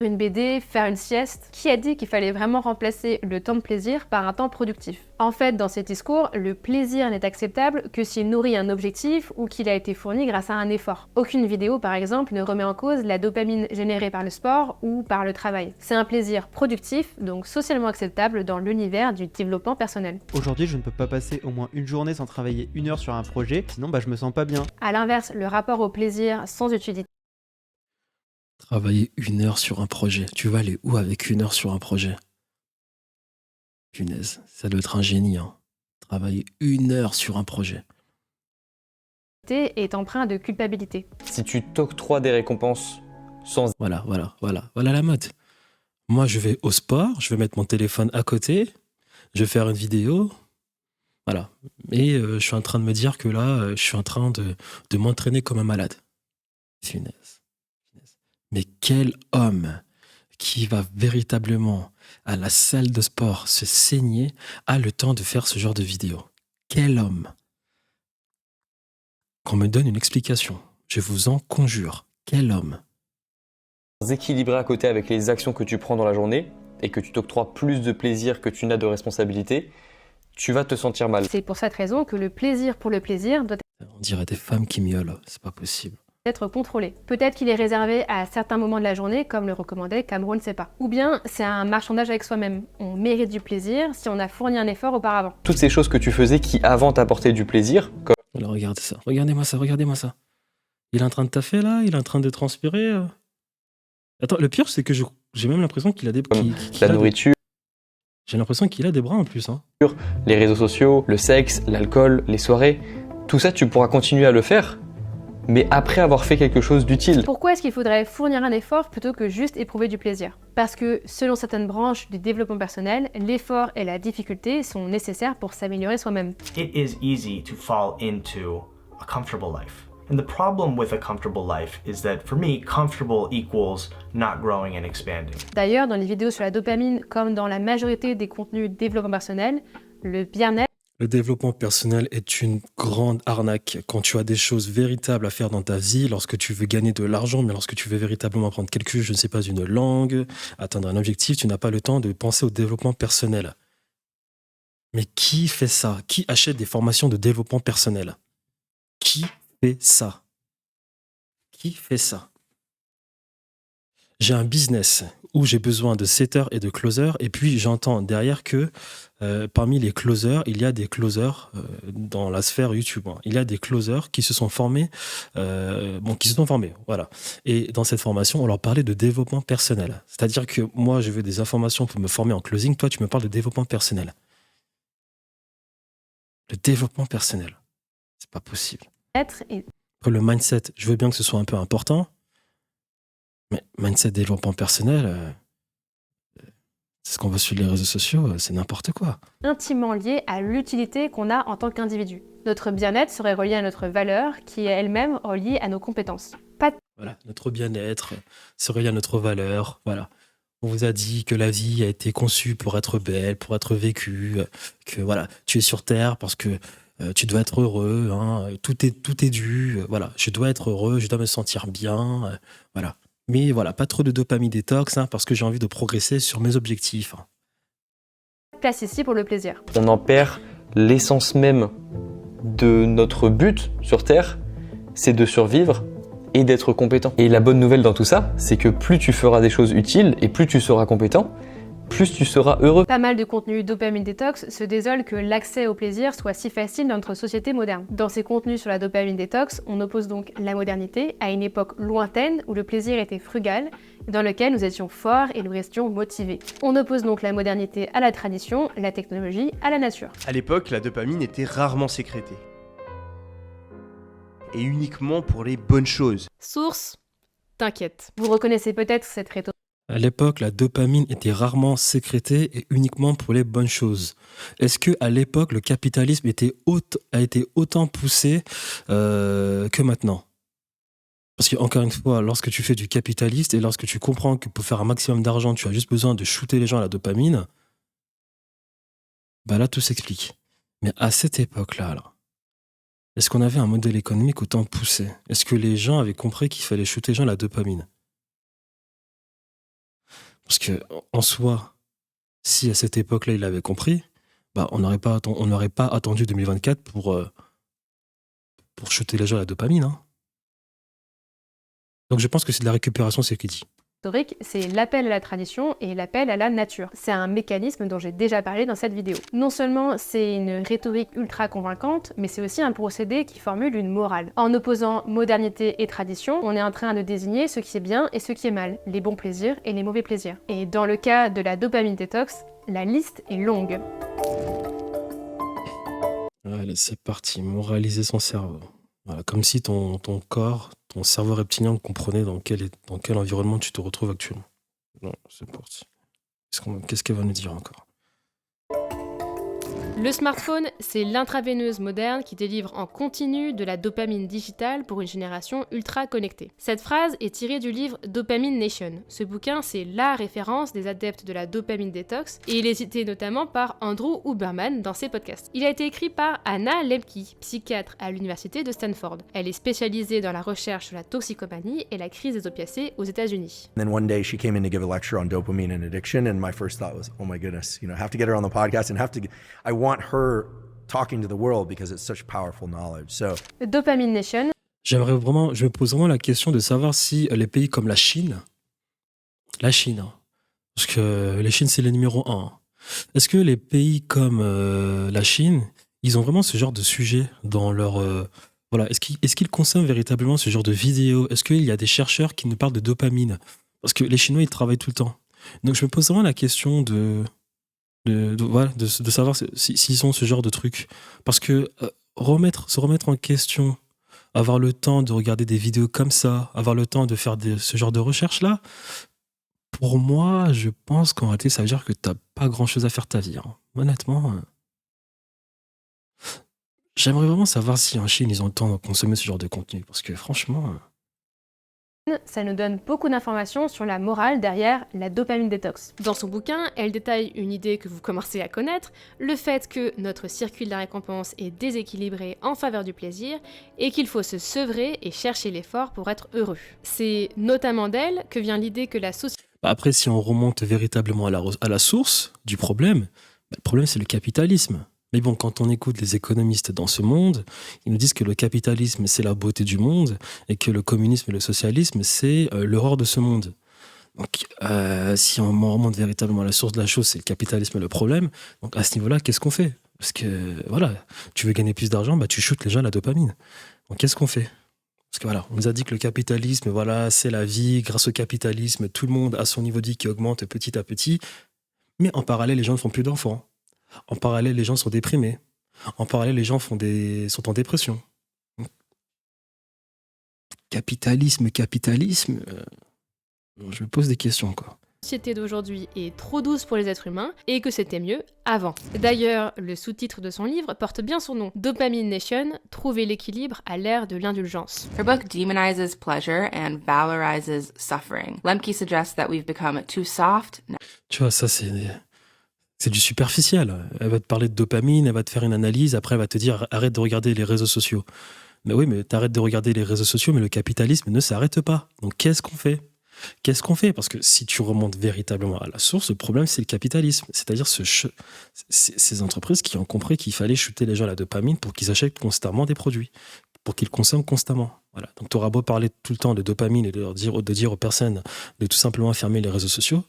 Une BD, faire une sieste. Qui a dit qu'il fallait vraiment remplacer le temps de plaisir par un temps productif? En fait, dans ces discours, le plaisir n'est acceptable que s'il nourrit un objectif ou qu'il a été fourni grâce à un effort. Aucune vidéo, par exemple, ne remet en cause la dopamine générée par le sport ou par le travail. C'est un plaisir productif, donc socialement acceptable dans l'univers du développement personnel. Aujourd'hui, je ne peux pas passer au moins une journée sans travailler 1 heure sur un projet, sinon je me sens pas bien. À l'inverse, le rapport au plaisir sans utilité. Travailler 1 heure sur un projet. Tu vas aller où avec 1 heure sur un projet? Punaise, ça doit être un génie. Travailler 1 heure sur un projet. Est empreint de culpabilité. Si tu t'octroies des récompenses sans... Voilà la mode. Moi, je vais au sport, je vais mettre mon téléphone à côté, je vais faire une vidéo. Voilà. Et je suis en train de me dire que là, je suis en train de m'entraîner comme un malade. Punaise. Mais quel homme qui va véritablement à la salle de sport se saigner a le temps de faire ce genre de vidéo? Quel homme? Qu'on me donne une explication. Je vous en conjure. Quel homme? Équilibrer à côté avec les actions que tu prends dans la journée et que tu t'octroies plus de plaisir que tu n'as de responsabilité, tu vas te sentir mal. C'est pour cette raison que le plaisir pour le plaisir doit On dirait des femmes qui miaulent. C'est pas possible. Être contrôlé. Peut-être qu'il est réservé à certains moments de la journée, comme le recommandait Cameron Sepa. Ou bien c'est un marchandage avec soi-même. On mérite du plaisir si on a fourni un effort auparavant. Toutes ces choses que tu faisais qui avant t'apportaient du plaisir, comme... Alors regardez ça, regardez-moi ça. Il est en train de taffer là, il est en train de transpirer. Attends, le pire c'est que j'ai même l'impression qu'il a des... la nourriture. J'ai l'impression qu'il a des bras en plus. Les réseaux sociaux, le sexe, l'alcool, les soirées, tout ça tu pourras continuer à le faire, mais après avoir fait quelque chose d'utile. Pourquoi est-ce qu'il faudrait fournir un effort plutôt que juste éprouver du plaisir? Parce que selon certaines branches du développement personnel, l'effort et la difficulté sont nécessaires pour s'améliorer soi-même. It is easy to fall into a comfortable life. And the problem with a comfortable life is that for me, comfortable equals not growing and expanding. D'ailleurs, dans les vidéos sur la dopamine, comme dans la majorité des contenus développement personnel, le bien-être... Le développement personnel est une grande arnaque. Quand tu as des choses véritables à faire dans ta vie, lorsque tu veux gagner de l'argent, mais lorsque tu veux véritablement apprendre quelque chose, je ne sais pas, une langue, atteindre un objectif, tu n'as pas le temps de penser au développement personnel. Mais qui fait ça? Qui achète des formations de développement personnel? Qui fait ça? Qui fait ça? J'ai un business où j'ai besoin de setters et de closers, et puis j'entends derrière que parmi les closers, il y a des closers dans la sphère YouTube. Il y a des closers qui se sont formés, voilà. Et dans cette formation, on leur parlait de développement personnel. C'est-à-dire que moi, je veux des informations pour me former en closing. Toi, tu me parles de développement personnel. Le développement personnel, c'est pas possible. Et Après, le mindset, je veux bien que ce soit un peu important, mais mindset développement personnel, c'est ce qu'on voit sur les réseaux sociaux, c'est n'importe quoi. Intimement lié à l'utilité qu'on a en tant qu'individu. Notre bien-être serait relié à notre valeur, qui est elle-même reliée à nos compétences. Voilà, notre bien-être serait lié à notre valeur, voilà. On vous a dit que la vie a été conçue pour être belle, pour être vécue, que voilà, tu es sur Terre parce que tu dois être heureux, hein, tout est dû, voilà, je dois être heureux, je dois me sentir bien, voilà. Mais voilà, pas trop de dopamine détox, hein, parce que j'ai envie de progresser sur mes objectifs. Hein. Place ici pour le plaisir. On en perd l'essence même de notre but sur Terre, c'est de survivre et d'être compétent. Et la bonne nouvelle dans tout ça, c'est que plus tu feras des choses utiles et plus tu seras compétent, plus tu seras heureux. Pas mal de contenus dopamine détox se désolent que l'accès au plaisir soit si facile dans notre société moderne. Dans ces contenus sur la dopamine détox, on oppose donc la modernité à une époque lointaine où le plaisir était frugal, dans lequel nous étions forts et nous restions motivés. On oppose donc la modernité à la tradition, la technologie à la nature. À l'époque, la dopamine était rarement sécrétée. Et uniquement pour les bonnes choses. Source, t'inquiète. Vous reconnaissez peut-être cette rhétorique. À l'époque, la dopamine était rarement sécrétée et uniquement pour les bonnes choses. Est-ce que à l'époque, le capitalisme a été autant poussé que maintenant? Parce que encore une fois, lorsque tu fais du capitaliste et lorsque tu comprends que pour faire un maximum d'argent, tu as juste besoin de shooter les gens à la dopamine, bah là tout s'explique. Mais à cette époque-là, est-ce qu'on avait un modèle économique autant poussé? Est-ce que les gens avaient compris qu'il fallait shooter les gens à la dopamine? Parce que en soi, si à cette époque-là il l'avait compris, bah on n'aurait pas attendu 2024 pour shooter les gens à la dopamine. Hein. Donc je pense que c'est de la récupération, c'est ce qu'il dit. C'est l'appel à la tradition et l'appel à la nature. C'est un mécanisme dont j'ai déjà parlé dans cette vidéo. Non seulement c'est une rhétorique ultra convaincante, mais c'est aussi un procédé qui formule une morale. En opposant modernité et tradition, on est en train de désigner ce qui est bien et ce qui est mal, les bons plaisirs et les mauvais plaisirs. Et dans le cas de la dopamine détox, la liste est longue. Allez, c'est parti, moraliser son cerveau. Voilà, comme si ton corps, ton cerveau reptilien comprenait dans quel environnement tu te retrouves actuellement. Non, c'est parti. Qu'est-ce qu'elle va nous dire encore? Le smartphone, c'est l'intraveineuse moderne qui délivre en continu de la dopamine digitale pour une génération ultra connectée. Cette phrase est tirée du livre Dopamine Nation. Ce bouquin, c'est la référence des adeptes de la dopamine détox et il est cité notamment par Andrew Huberman dans ses podcasts. Il a été écrit par Anna Lembke, psychiatre à l'université de Stanford. Elle est spécialisée dans la recherche sur la toxicomanie et la crise des opiacés aux États-Unis. Then one day she came in to give a lecture on dopamine and addiction, and my first thought was, oh my goodness, I have to get her on the podcast and I want her talking to the world because it's such powerful knowledge. So Dopamine Nation. Je me pose vraiment la question de savoir si les pays comme la Chine, hein, parce que la Chine c'est le numéro 1. Est-ce que les pays comme la Chine, ils ont vraiment ce genre de sujet dans leur voilà, est-ce qu'ils consomment véritablement ce genre de vidéos? Est-ce qu'il y a des chercheurs qui nous parlent de dopamine? Parce que les Chinois ils travaillent tout le temps. Donc je me pose vraiment la question de savoir s'ils ont ce genre de truc. Parce que se remettre en question, avoir le temps de regarder des vidéos comme ça, avoir le temps de faire ce genre de recherche-là, pour moi, je pense qu'en réalité, ça veut dire que t'as pas grand-chose à faire ta vie. Hein. Honnêtement, j'aimerais vraiment savoir si en Chine, ils ont le temps de consommer ce genre de contenu. Parce que franchement... Ça nous donne beaucoup d'informations sur la morale derrière la dopamine détox. Dans son bouquin, elle détaille une idée que vous commencez à connaître, le fait que notre circuit de la récompense est déséquilibré en faveur du plaisir et qu'il faut se sevrer et chercher l'effort pour être heureux. C'est notamment d'elle que vient l'idée que la société... Après, si on remonte véritablement à la source du problème, le problème c'est le capitalisme. Mais bon, quand on écoute les économistes dans ce monde, ils nous disent que le capitalisme, c'est la beauté du monde et que le communisme et le socialisme, c'est l'horreur de ce monde. Donc, si on remonte véritablement à la source de la chose, c'est le capitalisme le problème. Donc, à ce niveau-là, qu'est-ce qu'on fait? Parce que, voilà, tu veux gagner plus d'argent, bah, tu shootes les gens à la dopamine. Donc, qu'est-ce qu'on fait? Parce que voilà, on nous a dit que le capitalisme, voilà, c'est la vie. Grâce au capitalisme, tout le monde a son niveau de vie qui augmente petit à petit. Mais en parallèle, les gens ne font plus d'enfants. En parallèle, les gens sont déprimés. En parallèle, les gens sont en dépression. capitalisme, je me pose des questions, quoi. La société d'aujourd'hui est trop douce pour les êtres humains et que c'était mieux avant. D'ailleurs, le sous-titre de son livre porte bien son nom. Dopamine Nation, trouver l'équilibre à l'ère de l'indulgence. Her book demonizes pleasure and valorizes suffering. Lemke suggests that we've become too soft. Tu vois, ça, c'est du superficiel. Elle va te parler de dopamine, elle va te faire une analyse, après elle va te dire arrête de regarder les réseaux sociaux. Mais oui, mais t'arrêtes de regarder les réseaux sociaux, mais le capitalisme ne s'arrête pas. Donc qu'est-ce qu'on fait ? Parce que si tu remontes véritablement à la source, le problème, c'est le capitalisme. C'est-à-dire ces entreprises qui ont compris qu'il fallait shooter les gens à la dopamine pour qu'ils achètent constamment des produits, pour qu'ils consomment constamment. Voilà. Donc tu auras beau parler tout le temps de dopamine et de dire aux personnes de tout simplement fermer les réseaux sociaux,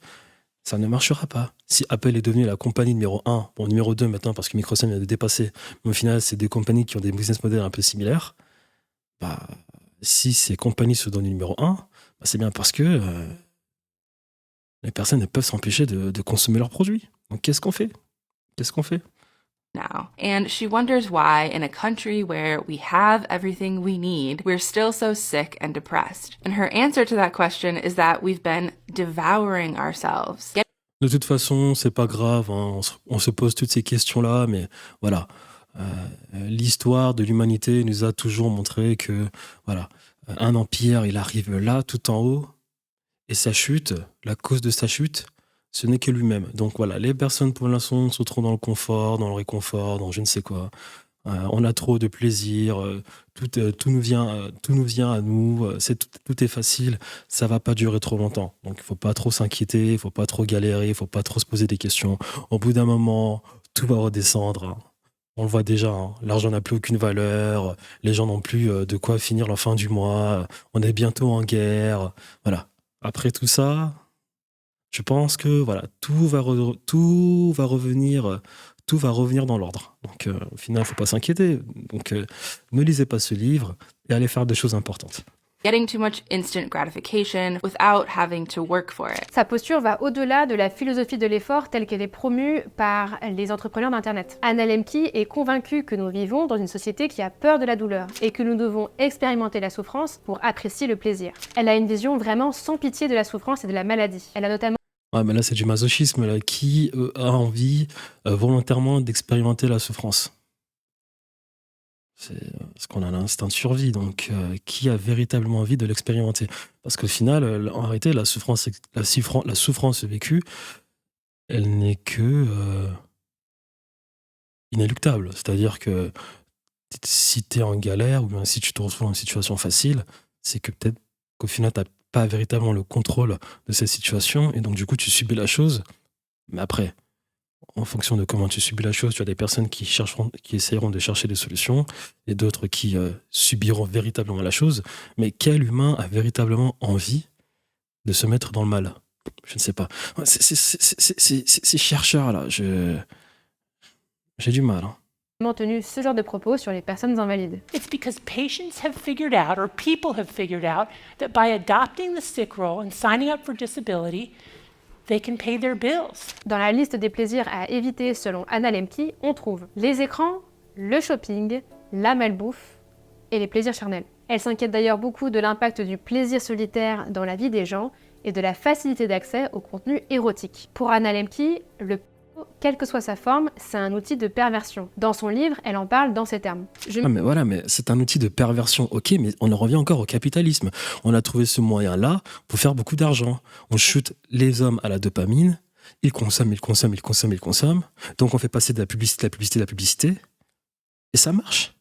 ça ne marchera pas. Si Apple est devenue la compagnie numéro 1, bon, numéro 2 maintenant parce que Microsoft vient de dépasser, mais au final, c'est des compagnies qui ont des business models un peu similaires, si ces compagnies se donnent numéro 1, c'est bien parce que les personnes ne peuvent s'empêcher de consommer leurs produits. Donc qu'est-ce qu'on fait Now. And she wonders why, in a country where we have everything we need, we're still so sick and depressed. And her answer to that question is that we've been devouring ourselves. De toute façon, c'est pas grave, hein, on se pose toutes ces questions-là, mais voilà. L'histoire de l'humanité nous a toujours montré que, voilà, un empire, il arrive là, tout en haut, et sa chute, la cause de sa chute, ce n'est que lui-même. Donc voilà, les personnes pour l'instant sont trop dans le confort, dans le réconfort, dans je ne sais quoi. On a trop de plaisir, tout nous vient à nous, tout est facile, ça va pas durer trop longtemps. Donc il faut pas trop s'inquiéter, il faut pas trop galérer, il faut pas trop se poser des questions. Au bout d'un moment, tout va redescendre, hein. On le voit déjà, hein. L'argent n'a plus aucune valeur, les gens n'ont plus de quoi finir la fin du mois, on est bientôt en guerre. Voilà. Après tout ça, je pense que voilà, tout va revenir dans l'ordre. Donc au final, il ne faut pas s'inquiéter. Donc ne lisez pas ce livre et allez faire des choses importantes. Getting too much instant gratification without having to work for it. Sa posture va au-delà de la philosophie de l'effort telle qu'elle est promue par les entrepreneurs d'Internet. Anna Lembke est convaincue que nous vivons dans une société qui a peur de la douleur et que nous devons expérimenter la souffrance pour apprécier le plaisir. Elle a une vision vraiment sans pitié de la souffrance et de la maladie. Elle a notamment... Ouais, mais là, c'est du masochisme. Là. Qui a envie volontairement d'expérimenter la souffrance ? C'est parce qu'on a l'instinct de survie, donc qui a véritablement envie de l'expérimenter ? Parce qu'au final, en réalité, la souffrance vécue, elle n'est que inéluctable. C'est-à-dire que si tu es en galère ou bien si tu te retrouves dans une situation facile, c'est que peut-être qu'au final, tu n'as pas véritablement le contrôle de cette situation et donc du coup, tu subis la chose. Mais après, en fonction de comment tu subis la chose, tu as des personnes qui essaieront de chercher des solutions et d'autres qui subiront véritablement la chose. Mais quel humain a véritablement envie de se mettre dans le mal ? Je ne sais pas. Ces chercheurs-là, j'ai du mal. tenu ce genre de propos sur les personnes invalides. It's because patients have figured out, or people have figured out, that by adopting the sick role and signing up for disability, they can pay their bills. Dans la liste des plaisirs à éviter selon Anna Lembke, on trouve les écrans, le shopping, la malbouffe et les plaisirs charnels. Elle s'inquiète d'ailleurs beaucoup de l'impact du plaisir solitaire dans la vie des gens et de la facilité d'accès au contenu érotique. Pour Anna Lembke, le quelle que soit sa forme, c'est un outil de perversion. Dans son livre, elle en parle dans ces termes. Mais c'est un outil de perversion, ok, mais on en revient encore au capitalisme. On a trouvé ce moyen-là pour faire beaucoup d'argent. On chute les hommes à la dopamine, ils consomment. Donc on fait passer de la publicité, et ça marche.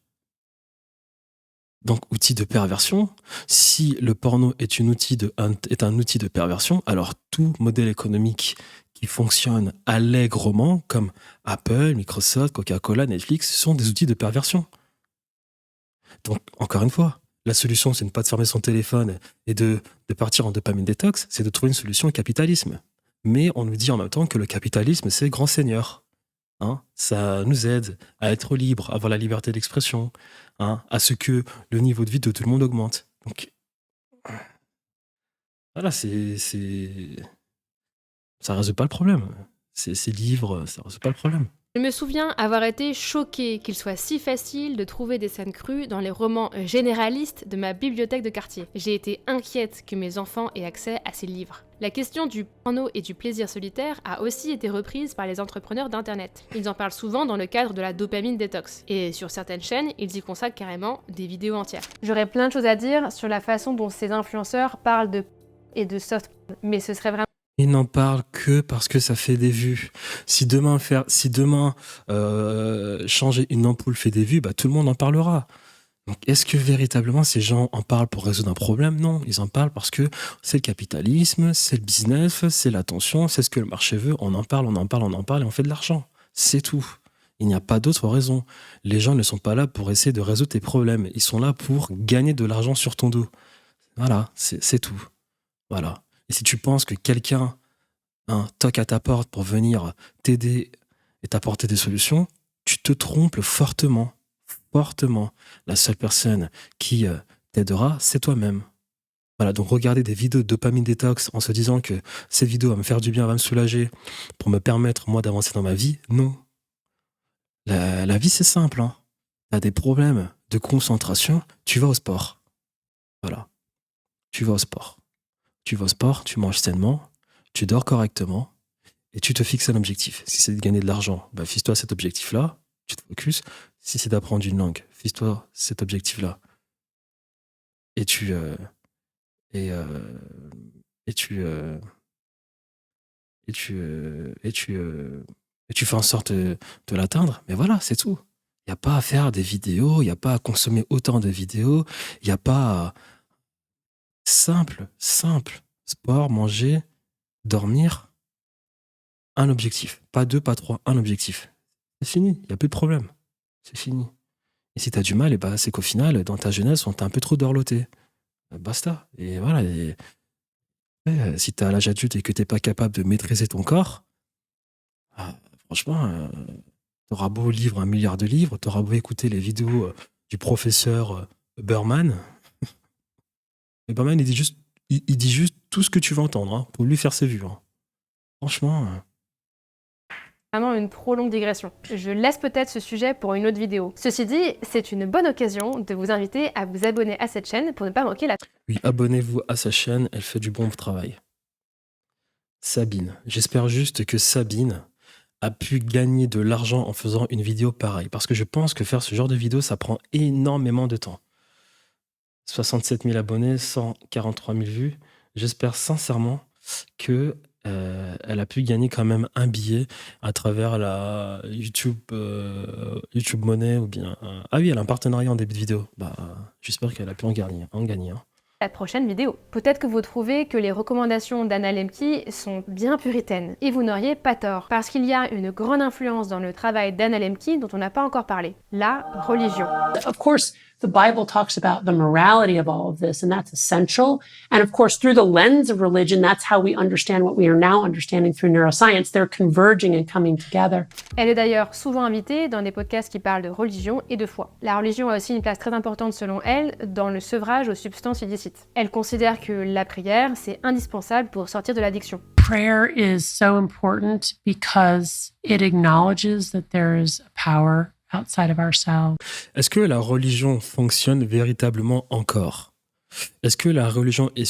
Donc, outil de perversion, si le porno est un outil de perversion, alors tout modèle économique qui fonctionne allègrement, comme Apple, Microsoft, Coca-Cola, Netflix, sont des outils de perversion. Donc, encore une fois, la solution, c'est de ne pas de fermer son téléphone et de partir en dopamine détox, c'est de trouver une solution au capitalisme. Mais on nous dit en même temps que le capitalisme, c'est grand seigneur. Ça nous aide à être libre, à avoir la liberté d'expression, à ce que le niveau de vie de tout le monde augmente. Donc, voilà, ça résout pas le problème. Ces livres, ça résout pas le problème. Je me souviens avoir été choquée qu'il soit si facile de trouver des scènes crues dans les romans généralistes de ma bibliothèque de quartier. J'ai été inquiète que mes enfants aient accès à ces livres. La question du porno et du plaisir solitaire a aussi été reprise par les entrepreneurs d'internet. Ils en parlent souvent dans le cadre de la dopamine détox. Et sur certaines chaînes, ils y consacrent carrément des vidéos entières. J'aurais plein de choses à dire sur la façon dont ces influenceurs parlent de et de soft, mais ce serait vraiment... Ils n'en parlent que parce que ça fait des vues. Si demain changer une ampoule fait des vues, bah, tout le monde en parlera. Donc, est-ce que véritablement ces gens en parlent pour résoudre un problème? Non, ils en parlent parce que c'est le capitalisme, c'est le business, c'est l'attention, c'est ce que le marché veut. On en parle et on fait de l'argent. C'est tout. Il n'y a pas d'autre raison. Les gens ne sont pas là pour essayer de résoudre tes problèmes. Ils sont là pour gagner de l'argent sur ton dos. Voilà, c'est tout. Voilà. Et si tu penses que quelqu'un toque à ta porte pour venir t'aider et t'apporter des solutions, tu te trompes fortement. Fortement. La seule personne qui t'aidera, c'est toi-même. Voilà, donc regarder des vidéos de dopamine détox en se disant que cette vidéo va me faire du bien, va me soulager pour me permettre, moi, d'avancer dans ma vie, non. La vie, c'est simple. Hein. Tu as des problèmes de concentration, tu vas au sport. Voilà. Tu vas au sport. Tu vas au sport, tu manges sainement, tu dors correctement et tu te fixes un objectif. Si c'est de gagner de l'argent, bah, fixe-toi cet objectif-là, tu te focuses. Si c'est d'apprendre une langue, fixe-toi cet objectif-là. Et tu fais en sorte de l'atteindre. Mais voilà, c'est tout. Il n'y a pas à faire des vidéos, il n'y a pas à consommer autant de vidéos, il n'y a pas à... Simple. Sport, manger, dormir. Un objectif. Pas 2, pas 3, un objectif. C'est fini, il n'y a plus de problème. C'est fini. Et si tu as du mal, c'est qu'au final, dans ta jeunesse, on t'a un peu trop dorloté. Basta. Et voilà. Si tu es à l'âge adulte et que tu n'es pas capable de maîtriser ton corps, franchement, tu auras beau lire 1 milliard de livres, tu auras beau écouter les vidéos du professeur Berman. Et Berman, il dit juste tout ce que tu veux entendre pour lui faire ses vues. Hein. Franchement... Vraiment une trop longue digression. Je laisse peut-être ce sujet pour une autre vidéo. Ceci dit, c'est une bonne occasion de vous inviter à vous abonner à cette chaîne pour ne pas manquer la... Oui, abonnez-vous à sa chaîne, elle fait du bon travail. Sabine. J'espère juste que Sabine a pu gagner de l'argent en faisant une vidéo pareille. Parce que je pense que faire ce genre de vidéo, ça prend énormément de temps. 67 000 abonnés, 143 000 vues. J'espère sincèrement que elle a pu gagner quand même un billet à travers la YouTube Money ou bien... Ah oui, elle a un partenariat en début de vidéo. J'espère qu'elle a pu en gagner. Hein. La prochaine vidéo. Peut-être que vous trouvez que les recommandations d'Anna Lembke sont bien puritaines. Et vous n'auriez pas tort. Parce qu'il y a une grande influence dans le travail d'Anna Lembke dont on n'a pas encore parlé. La religion. Of course, the Bible talks about the morality of all of this, and that's essential. And of course, through the lens of religion, that's how we understand what we are now understanding through neuroscience. They're converging and coming together. Elle est d'ailleurs souvent invitée dans des podcasts qui parlent de religion et de foi. La religion a aussi une place très importante selon elle dans le sevrage aux substances illicites. Elle considère que la prière, c'est indispensable pour sortir de l'addiction. Prayer is so important because it acknowledges that there is a power outside of ourselves. Est-ce que la religion fonctionne véritablement encore? Est-ce que la religion est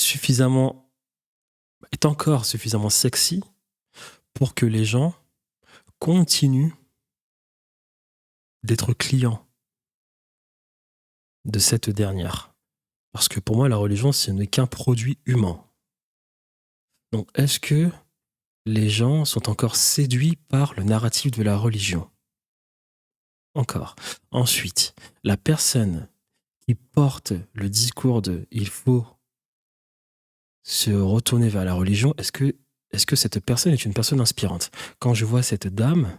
encore suffisamment sexy pour que les gens continuent d'être clients de cette dernière? Parce que pour moi, la religion, ce n'est qu'un produit humain. Donc, est-ce que les gens sont encore séduits par le narratif de la religion? Encore. Ensuite, la personne qui porte le discours de « il faut se retourner vers la religion », est-ce que cette personne est une personne inspirante? Quand je vois cette dame,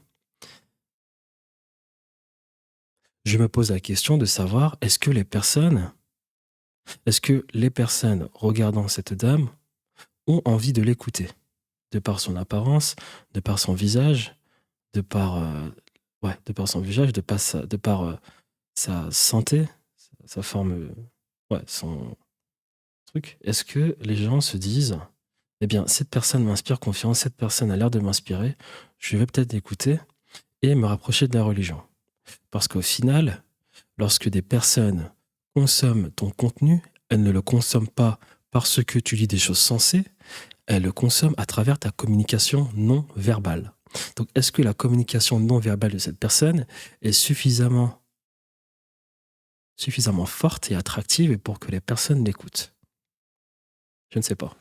je me pose la question de savoir est-ce que les personnes regardant cette dame ont envie de l'écouter, de par son apparence, de par son visage, de par sa santé, sa forme, son truc. Est-ce que les gens se disent, eh bien, cette personne m'inspire confiance, cette personne a l'air de m'inspirer, je vais peut-être l'écouter et me rapprocher de la religion. Parce qu'au final, lorsque des personnes consomment ton contenu, elles ne le consomment pas parce que tu lis des choses sensées, elles le consomment à travers ta communication non verbale. Donc, est-ce que la communication non verbale de cette personne est suffisamment forte et attractive pour que les personnes l'écoutent? Je ne sais pas.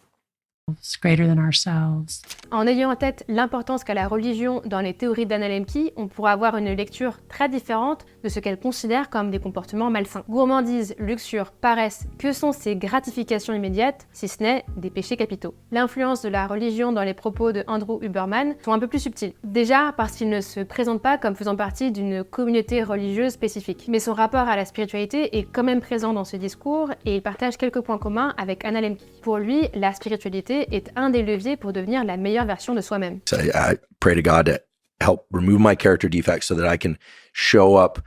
Greater than ourselves. En ayant en tête l'importance qu'a la religion dans les théories d'Anna Lembke, on pourra avoir une lecture très différente de ce qu'elle considère comme des comportements malsains. Gourmandise, luxure, paresse, que sont ces gratifications immédiates, si ce n'est des péchés capitaux? L'influence de la religion dans les propos de Andrew Huberman sont un peu plus subtils. Déjà parce qu'il ne se présente pas comme faisant partie d'une communauté religieuse spécifique. Mais son rapport à la spiritualité est quand même présent dans ses discours et il partage quelques points communs avec Anna Lembke. Pour lui, la spiritualité est un des leviers pour devenir la meilleure version de soi-même. So I pray to God to help remove my character defects so that I can show up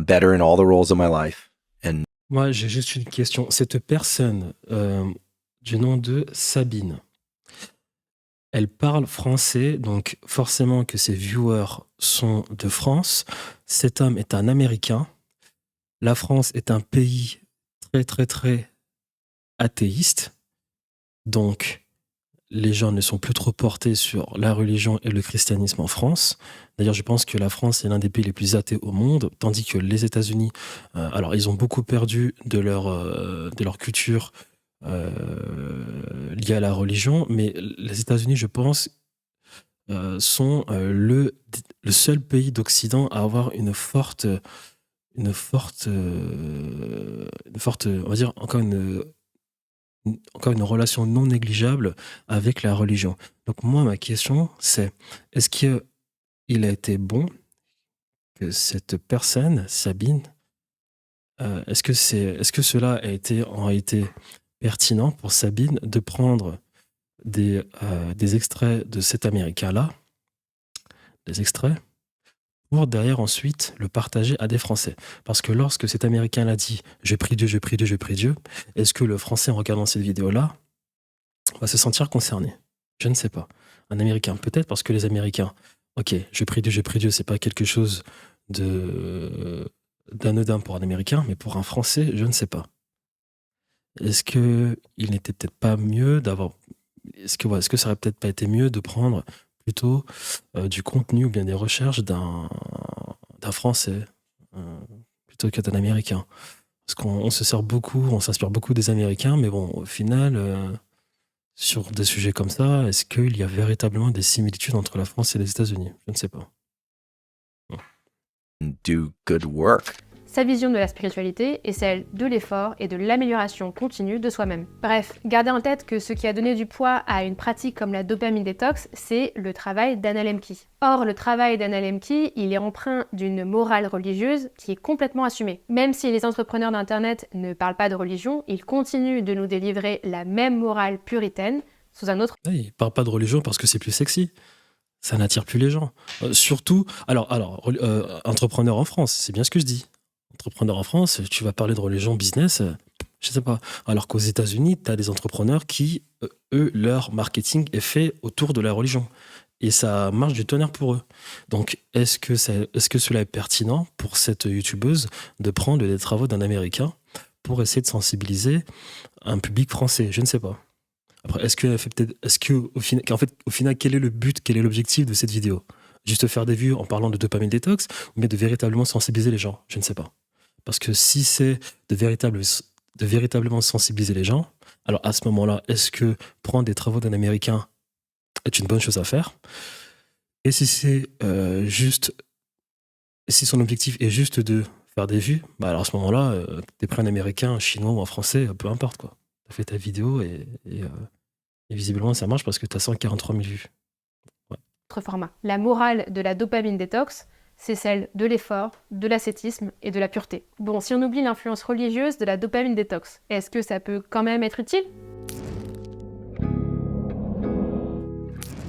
better in all the roles of my life. And Moi, j'ai juste une question. Cette personne du nom de Sabine, elle parle français, donc forcément que ses viewers sont de France. Cet homme est un Américain. La France est un pays très, très, très athéiste. Donc, les gens ne sont plus trop portés sur la religion et le christianisme en France. D'ailleurs, je pense que la France est l'un des pays les plus athées au monde, tandis que les États-Unis, alors ils ont beaucoup perdu de leur culture liée à la religion, mais les États-Unis, je pense, sont le seul pays d'Occident à avoir une forte, on va dire encore une relation non négligeable avec la religion. Donc moi, ma question, c'est est-ce qu'il a été bon que cette personne, Sabine, est-ce que cela a été en réalité pertinent pour Sabine de prendre des extraits de cet Américain-là, des extraits, pour derrière ensuite le partager à des Français. Parce que lorsque cet Américain-là dit « je prie Dieu, je prie Dieu, je prie Dieu », est-ce que le Français, en regardant cette vidéo-là, va se sentir concerné? Je ne sais pas. Un Américain, peut-être parce que les Américains, ok, je prie Dieu, c'est pas quelque chose d'anodin pour un Américain, mais pour un Français, je ne sais pas. Est-ce qu'il n'était peut-être pas mieux d'avoir... Est-ce que ça aurait peut-être pas été mieux de prendre plutôt du contenu ou bien des recherches d'un Français plutôt que d'un Américain? Parce qu'on se sert beaucoup, on s'inspire beaucoup des Américains, mais bon, au final, sur des sujets comme ça, est-ce qu'il y a véritablement des similitudes entre la France et les États-Unis? Je ne sais pas. do good work. Sa vision de la spiritualité est celle de l'effort et de l'amélioration continue de soi-même. Bref, gardez en tête que ce qui a donné du poids à une pratique comme la dopamine détox, c'est le travail d'Anna Lembke. Or, le travail d'Anna Lembke, il est empreint d'une morale religieuse qui est complètement assumée. Même si les entrepreneurs d'Internet ne parlent pas de religion, ils continuent de nous délivrer la même morale puritaine sous un autre... Ils ne parlent pas de religion parce que c'est plus sexy. Ça n'attire plus les gens. Surtout, entrepreneur en France, c'est bien ce que je dis. Entrepreneur en France, tu vas parler de religion, business, je sais pas. Alors qu'aux États-Unis, tu as des entrepreneurs qui, eux, leur marketing est fait autour de la religion. Et ça marche du tonnerre pour eux. Donc, est-ce que cela est pertinent pour cette youtubeuse de prendre les travaux d'un Américain pour essayer de sensibiliser un public français? Je ne sais pas. Après, au final, quel est le but, quel est l'objectif de cette vidéo? Juste faire des vues en parlant de dopamine détox, ou bien de véritablement sensibiliser les gens? Je ne sais pas. Parce que si c'est de véritablement sensibiliser les gens, alors à ce moment-là, est-ce que prendre des travaux d'un Américain est une bonne chose à faire? Et si c'est si son objectif est juste de faire des vues, bah alors à ce moment-là, t'es pris un Américain, un Chinois ou un Français, peu importe quoi. T'as fait ta vidéo et visiblement ça marche parce que t'as 143 000 vues. Ouais. Autre format. La morale de la dopamine détox, c'est celle de l'effort, de l'ascétisme et de la pureté. Bon, si on oublie l'influence religieuse de la dopamine détox, est-ce que ça peut quand même être utile ?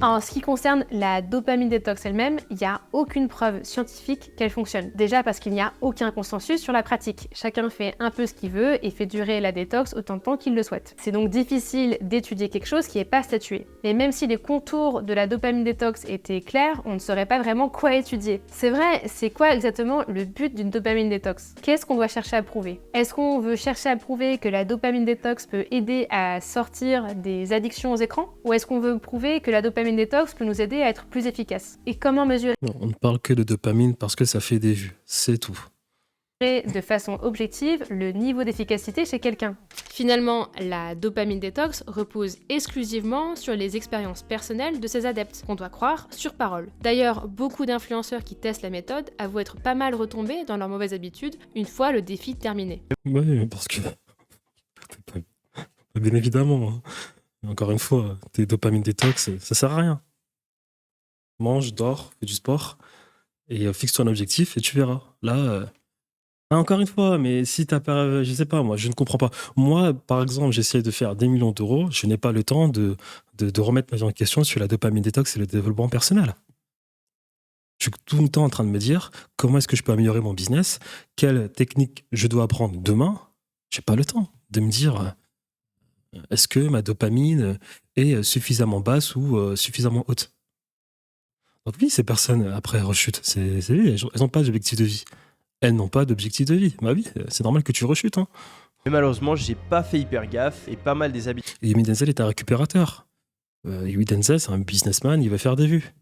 En ce qui concerne la dopamine détox elle-même, il n'y a aucune preuve scientifique qu'elle fonctionne. Déjà parce qu'il n'y a aucun consensus sur la pratique. Chacun fait un peu ce qu'il veut et fait durer la détox autant de temps qu'il le souhaite. C'est donc difficile d'étudier quelque chose qui n'est pas statué. Mais même si les contours de la dopamine détox étaient clairs, on ne saurait pas vraiment quoi étudier. C'est vrai, c'est quoi exactement le but d'une dopamine détox? Qu'est-ce qu'on doit chercher à prouver? Est-ce qu'on veut chercher à prouver que la dopamine détox peut aider à sortir des addictions aux écrans? Ou est-ce qu'on veut prouver que la dopamine détox peut nous aider à être plus efficaces? Et comment mesurer Non, on ne parle que de dopamine parce que ça fait des vues, c'est tout. De façon objective le niveau d'efficacité chez quelqu'un? Finalement, la dopamine détox repose exclusivement sur les expériences personnelles de ses adeptes, qu'on doit croire sur parole. D'ailleurs, beaucoup d'influenceurs qui testent la méthode avouent être pas mal retombés dans leurs mauvaises habitudes une fois le défi terminé. Oui, parce que... Bien évidemment. Hein. Encore une fois, tes dopamine détox, ça sert à rien. Mange, dors, fais du sport, et fixe-toi un objectif et tu verras. Là... Encore une fois, mais si t'as pas, je sais pas, moi, je ne comprends pas. Moi, par exemple, j'essaie de faire des millions d'euros, je n'ai pas le temps de remettre ma vie en question sur la dopamine détox et le développement personnel. Je suis tout le temps en train de me dire comment est-ce que je peux améliorer mon business, quelle technique je dois apprendre demain. J'ai pas le temps de me dire est-ce que ma dopamine est suffisamment basse ou suffisamment haute. Donc oui, ces personnes après rechutent, elles n'ont pas d'objectif de vie. Elles n'ont pas d'objectif de vie. Bah oui, c'est normal que tu rechutes. Hein. Mais malheureusement, j'ai pas fait hyper gaffe et pas mal des habitudes. Et Yumi Denzel est un récupérateur. Yumi Denzel, c'est un businessman, il va faire des vues.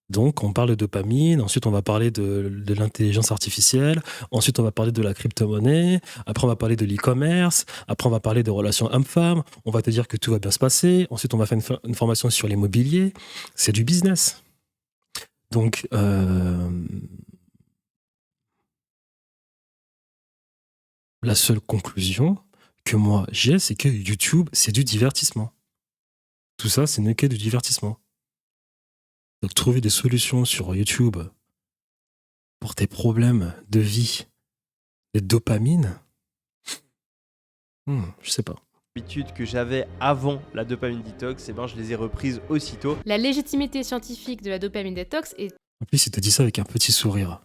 Donc, on parle de dopamine, ensuite on va parler de l'intelligence artificielle, ensuite on va parler de la crypto-monnaie, après on va parler de l'e-commerce, après on va parler de relations hommes-femmes, on va te dire que tout va bien se passer, ensuite on va faire une formation sur l'immobilier. C'est du business. Donc, la seule conclusion que moi j'ai, c'est que YouTube, c'est du divertissement. Tout ça, ce n'est que du divertissement. Donc trouver des solutions sur YouTube pour tes problèmes de vie et de dopamine, je sais pas. Habitudes que j'avais avant la dopamine détox, eh ben, je les ai reprises aussitôt. La légitimité scientifique de la dopamine détox est En plus, il te dit ça avec un petit sourire.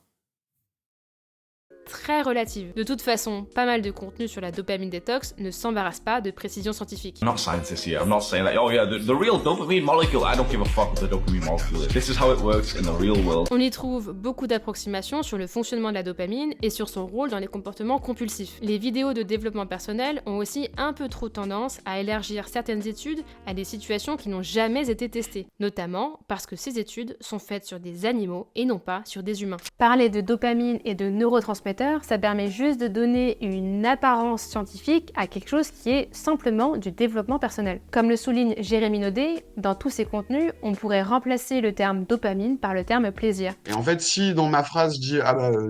très relative. De toute façon, pas mal de contenu sur la dopamine détox ne s'embarrasse pas de précision scientifique. I'm not a scientist here. I'm not saying like, oh yeah, the real dopamine molecule. I don't give a fuck what the dopamine molecule is. This is how it works in the real world. On y trouve beaucoup d'approximations sur le fonctionnement de la dopamine et sur son rôle dans les comportements compulsifs. Les vidéos de développement personnel ont aussi un peu trop tendance à élargir certaines études à des situations qui n'ont jamais été testées, notamment parce que ces études sont faites sur des animaux et non pas sur des humains. Parler de dopamine et de neurotransmetteurs, ça permet juste de donner une apparence scientifique à quelque chose qui est simplement du développement personnel. Comme le souligne Jérémy Naudet, dans tous ses contenus, on pourrait remplacer le terme dopamine par le terme plaisir. Et en fait, si dans ma phrase je dis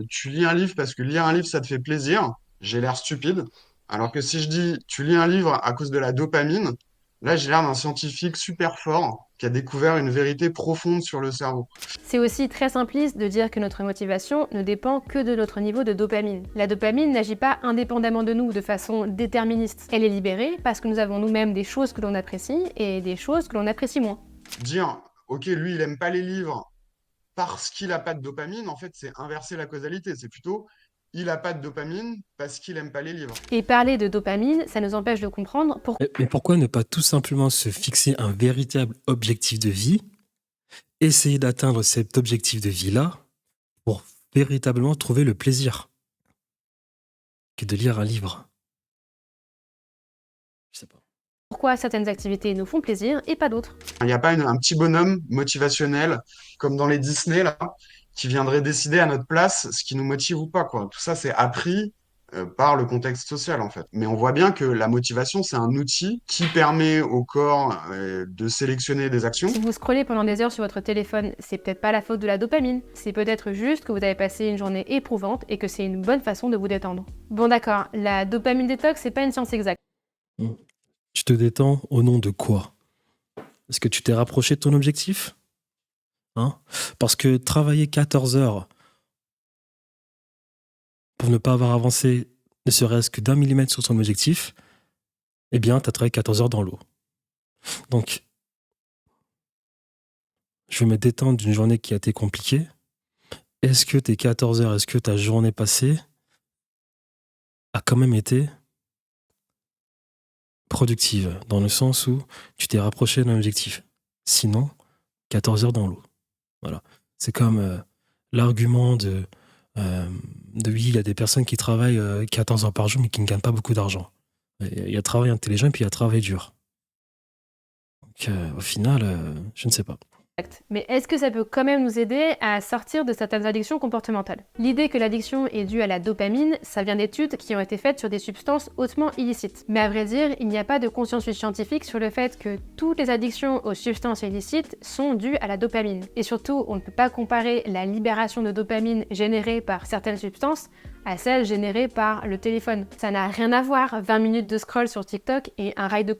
tu lis un livre parce que lire un livre ça te fait plaisir, j'ai l'air stupide. Alors que si je dis tu lis un livre à cause de la dopamine, là j'ai l'air d'un scientifique super fort qui a découvert une vérité profonde sur le cerveau. C'est aussi très simpliste de dire que notre motivation ne dépend que de notre niveau de dopamine. La dopamine n'agit pas indépendamment de nous de façon déterministe. Elle est libérée parce que nous avons nous-mêmes des choses que l'on apprécie et des choses que l'on apprécie moins. Dire ok, lui il aime pas les livres parce qu'il a pas de dopamine, en fait c'est inverser la causalité. C'est plutôt il a pas de dopamine parce qu'il aime pas les livres. Et parler de dopamine, ça nous empêche de comprendre pourquoi. Mais pourquoi ne pas tout simplement se fixer un véritable objectif de vie, essayer d'atteindre cet objectif de vie-là pour véritablement trouver le plaisir que de lire un livre? Je sais pas. Pourquoi certaines activités nous font plaisir et pas d'autres. Il n'y a pas un petit bonhomme motivationnel comme dans les Disney là qui viendrait décider à notre place ce qui nous motive ou pas, quoi. Tout ça c'est appris par le contexte social en fait. Mais on voit bien que la motivation c'est un outil qui permet au corps de sélectionner des actions. Si vous scrollez pendant des heures sur votre téléphone, c'est peut-être pas la faute de la dopamine, c'est peut-être juste que vous avez passé une journée éprouvante et que c'est une bonne façon de vous détendre. Bon d'accord, la dopamine détox c'est pas une science exacte. Tu te détends au nom de quoi? Est-ce que tu t'es rapproché de ton objectif? Parce que travailler 14 heures pour ne pas avoir avancé ne serait-ce que d'1 millimètre sur ton objectif, eh bien, tu as travaillé 14 heures dans l'eau. Donc, je vais me détendre d'une journée qui a été compliquée. Est-ce que tes 14 heures, est-ce que ta journée passée a quand même été productive, dans le sens où tu t'es rapproché d'un objectif. Sinon, 14 heures dans l'eau. Voilà. C'est comme l'argument de oui, il y a des personnes qui travaillent 14 heures par jour mais qui ne gagnent pas beaucoup d'argent. Il y a travail intelligent et puis il y a travail dur. Donc au final, je ne sais pas. Mais est-ce que ça peut quand même nous aider à sortir de certaines addictions comportementales? L'idée que l'addiction est due à la dopamine, ça vient d'études qui ont été faites sur des substances hautement illicites. Mais à vrai dire, il n'y a pas de consensus scientifique sur le fait que toutes les addictions aux substances illicites sont dues à la dopamine. Et surtout, on ne peut pas comparer la libération de dopamine générée par certaines substances à celle générée par le téléphone. Ça n'a rien à voir, 20 minutes de scroll sur TikTok et un rail de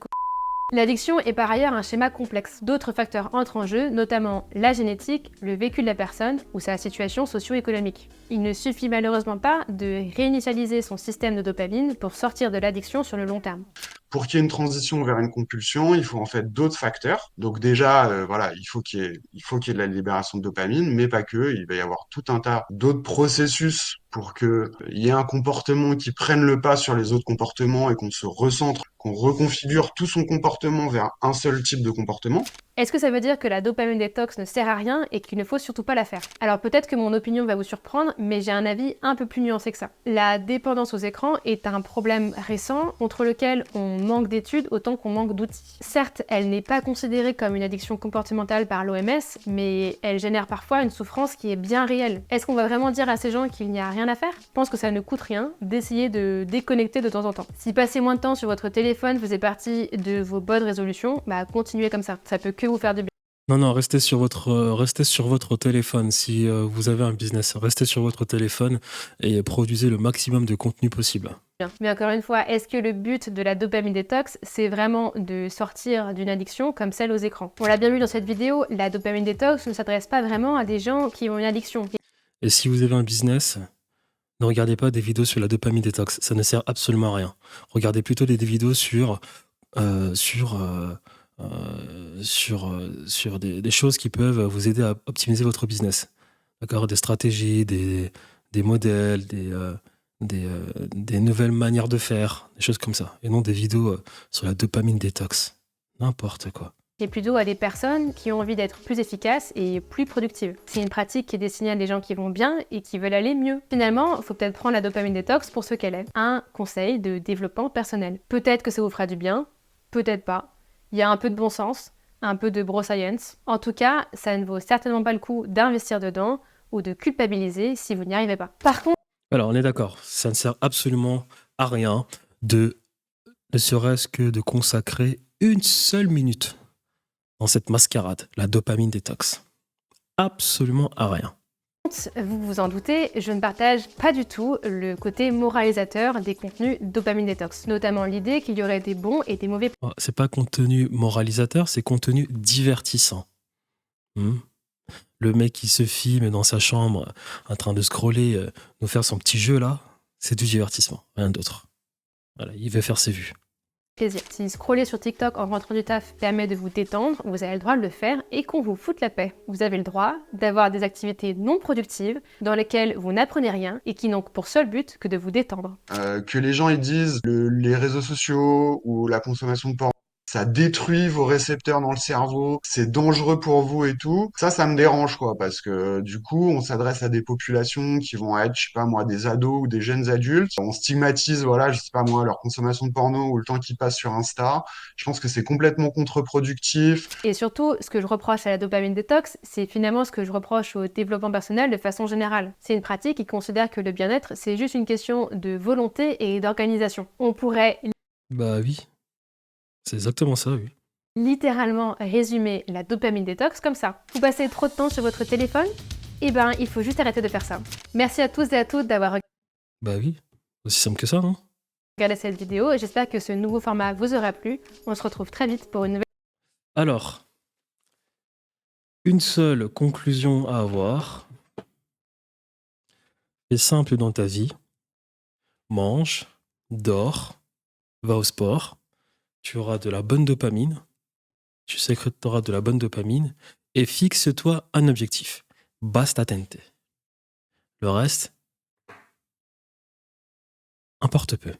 L'addiction est par ailleurs un schéma complexe. D'autres facteurs entrent en jeu, notamment la génétique, le vécu de la personne ou sa situation socio-économique. Il ne suffit malheureusement pas de réinitialiser son système de dopamine pour sortir de l'addiction sur le long terme. Pour qu'il y ait une transition vers une compulsion, il faut en fait d'autres facteurs. Donc déjà, voilà, il faut qu'il y ait de la libération de dopamine, mais pas que. Il va y avoir tout un tas d'autres processus pour qu'il y ait un comportement qui prenne le pas sur les autres comportements et qu'on se recentre, qu'on reconfigure tout son comportement vers un seul type de comportement. Est-ce que ça veut dire que la dopamine détox ne sert à rien et qu'il ne faut surtout pas la faire? Alors peut-être que mon opinion va vous surprendre, mais j'ai un avis un peu plus nuancé que ça. La dépendance aux écrans est un problème récent contre lequel on manque d'études autant qu'on manque d'outils. Certes, elle n'est pas considérée comme une addiction comportementale par l'OMS, mais elle génère parfois une souffrance qui est bien réelle. Est-ce qu'on va vraiment dire à ces gens qu'il n'y a rien à faire? Je pense que ça ne coûte rien d'essayer de déconnecter de temps en temps. Si passer moins de temps sur votre téléphone faisait partie de vos bonnes résolutions, bah continuez comme ça. Ça peut que vous faire du bien. Non, restez sur votre téléphone. Si vous avez un business, restez sur votre téléphone et produisez le maximum de contenu possible. Mais encore une fois, est-ce que le but de la dopamine détox, c'est vraiment de sortir d'une addiction comme celle aux écrans? On l'a bien vu dans cette vidéo, la dopamine détox ne s'adresse pas vraiment à des gens qui ont une addiction. Et si vous avez un business, ne regardez pas des vidéos sur la dopamine détox. Ça ne sert absolument à rien. Regardez plutôt des vidéos sur des choses qui peuvent vous aider à optimiser votre business. D'accord? Des stratégies, des modèles, des nouvelles manières de faire, des choses comme ça. Et non des vidéos sur la dopamine détox. N'importe quoi. Et plutôt à des personnes qui ont envie d'être plus efficaces et plus productives. C'est une pratique qui est destinée à des gens qui vont bien et qui veulent aller mieux. Finalement, il faut peut-être prendre la dopamine détox pour ce qu'elle est. Un conseil de développement personnel. Peut-être que ça vous fera du bien, peut-être pas. Il y a un peu de bon sens, un peu de bro science. En tout cas, ça ne vaut certainement pas le coup d'investir dedans ou de culpabiliser si vous n'y arrivez pas. Par contre... Alors, on est d'accord, ça ne sert absolument à rien ne serait-ce que de consacrer une seule minute dans cette mascarade, la dopamine détox. Absolument à rien. Vous vous en doutez, je ne partage pas du tout le côté moralisateur des contenus dopamine détox, notamment l'idée qu'il y aurait des bons et des mauvais. C'est pas contenu moralisateur, c'est contenu divertissant. Le mec qui se filme dans sa chambre en train de scroller, nous faire son petit jeu là, c'est du divertissement, rien d'autre. Voilà, il veut faire ses vues. Plaisir. Si scroller sur TikTok en rentrant du taf permet de vous détendre, vous avez le droit de le faire et qu'on vous foute la paix. Vous avez le droit d'avoir des activités non productives dans lesquelles vous n'apprenez rien et qui n'ont pour seul but que de vous détendre. Que les gens ils disent les réseaux sociaux ou la consommation de porno, ça détruit vos récepteurs dans le cerveau, c'est dangereux pour vous et tout. Ça me dérange, quoi, parce que du coup, on s'adresse à des populations qui vont être, je sais pas moi, des ados ou des jeunes adultes. On stigmatise, voilà, je sais pas moi, leur consommation de porno ou le temps qu'ils passent sur Insta. Je pense que c'est complètement contre-productif. Et surtout, ce que je reproche à la dopamine détox, c'est finalement ce que je reproche au développement personnel de façon générale. C'est une pratique qui considère que le bien-être, c'est juste une question de volonté et d'organisation. On pourrait... Bah oui. C'est exactement ça, oui. Littéralement résumer la dopamine détox comme ça. Vous passez trop de temps sur votre téléphone? Eh ben, il faut juste arrêter de faire ça. Merci à tous et à toutes d'avoir regardé. Bah oui, aussi simple que ça, non? Regardez cette vidéo et j'espère que ce nouveau format vous aura plu. On se retrouve très vite pour une nouvelle... Alors, une seule conclusion à avoir. Fais simple dans ta vie. Mange, dors, va au sport. Tu auras de la bonne dopamine tu sécréteras de la bonne dopamine et fixe-toi un objectif. Basta tente. Le reste importe peu.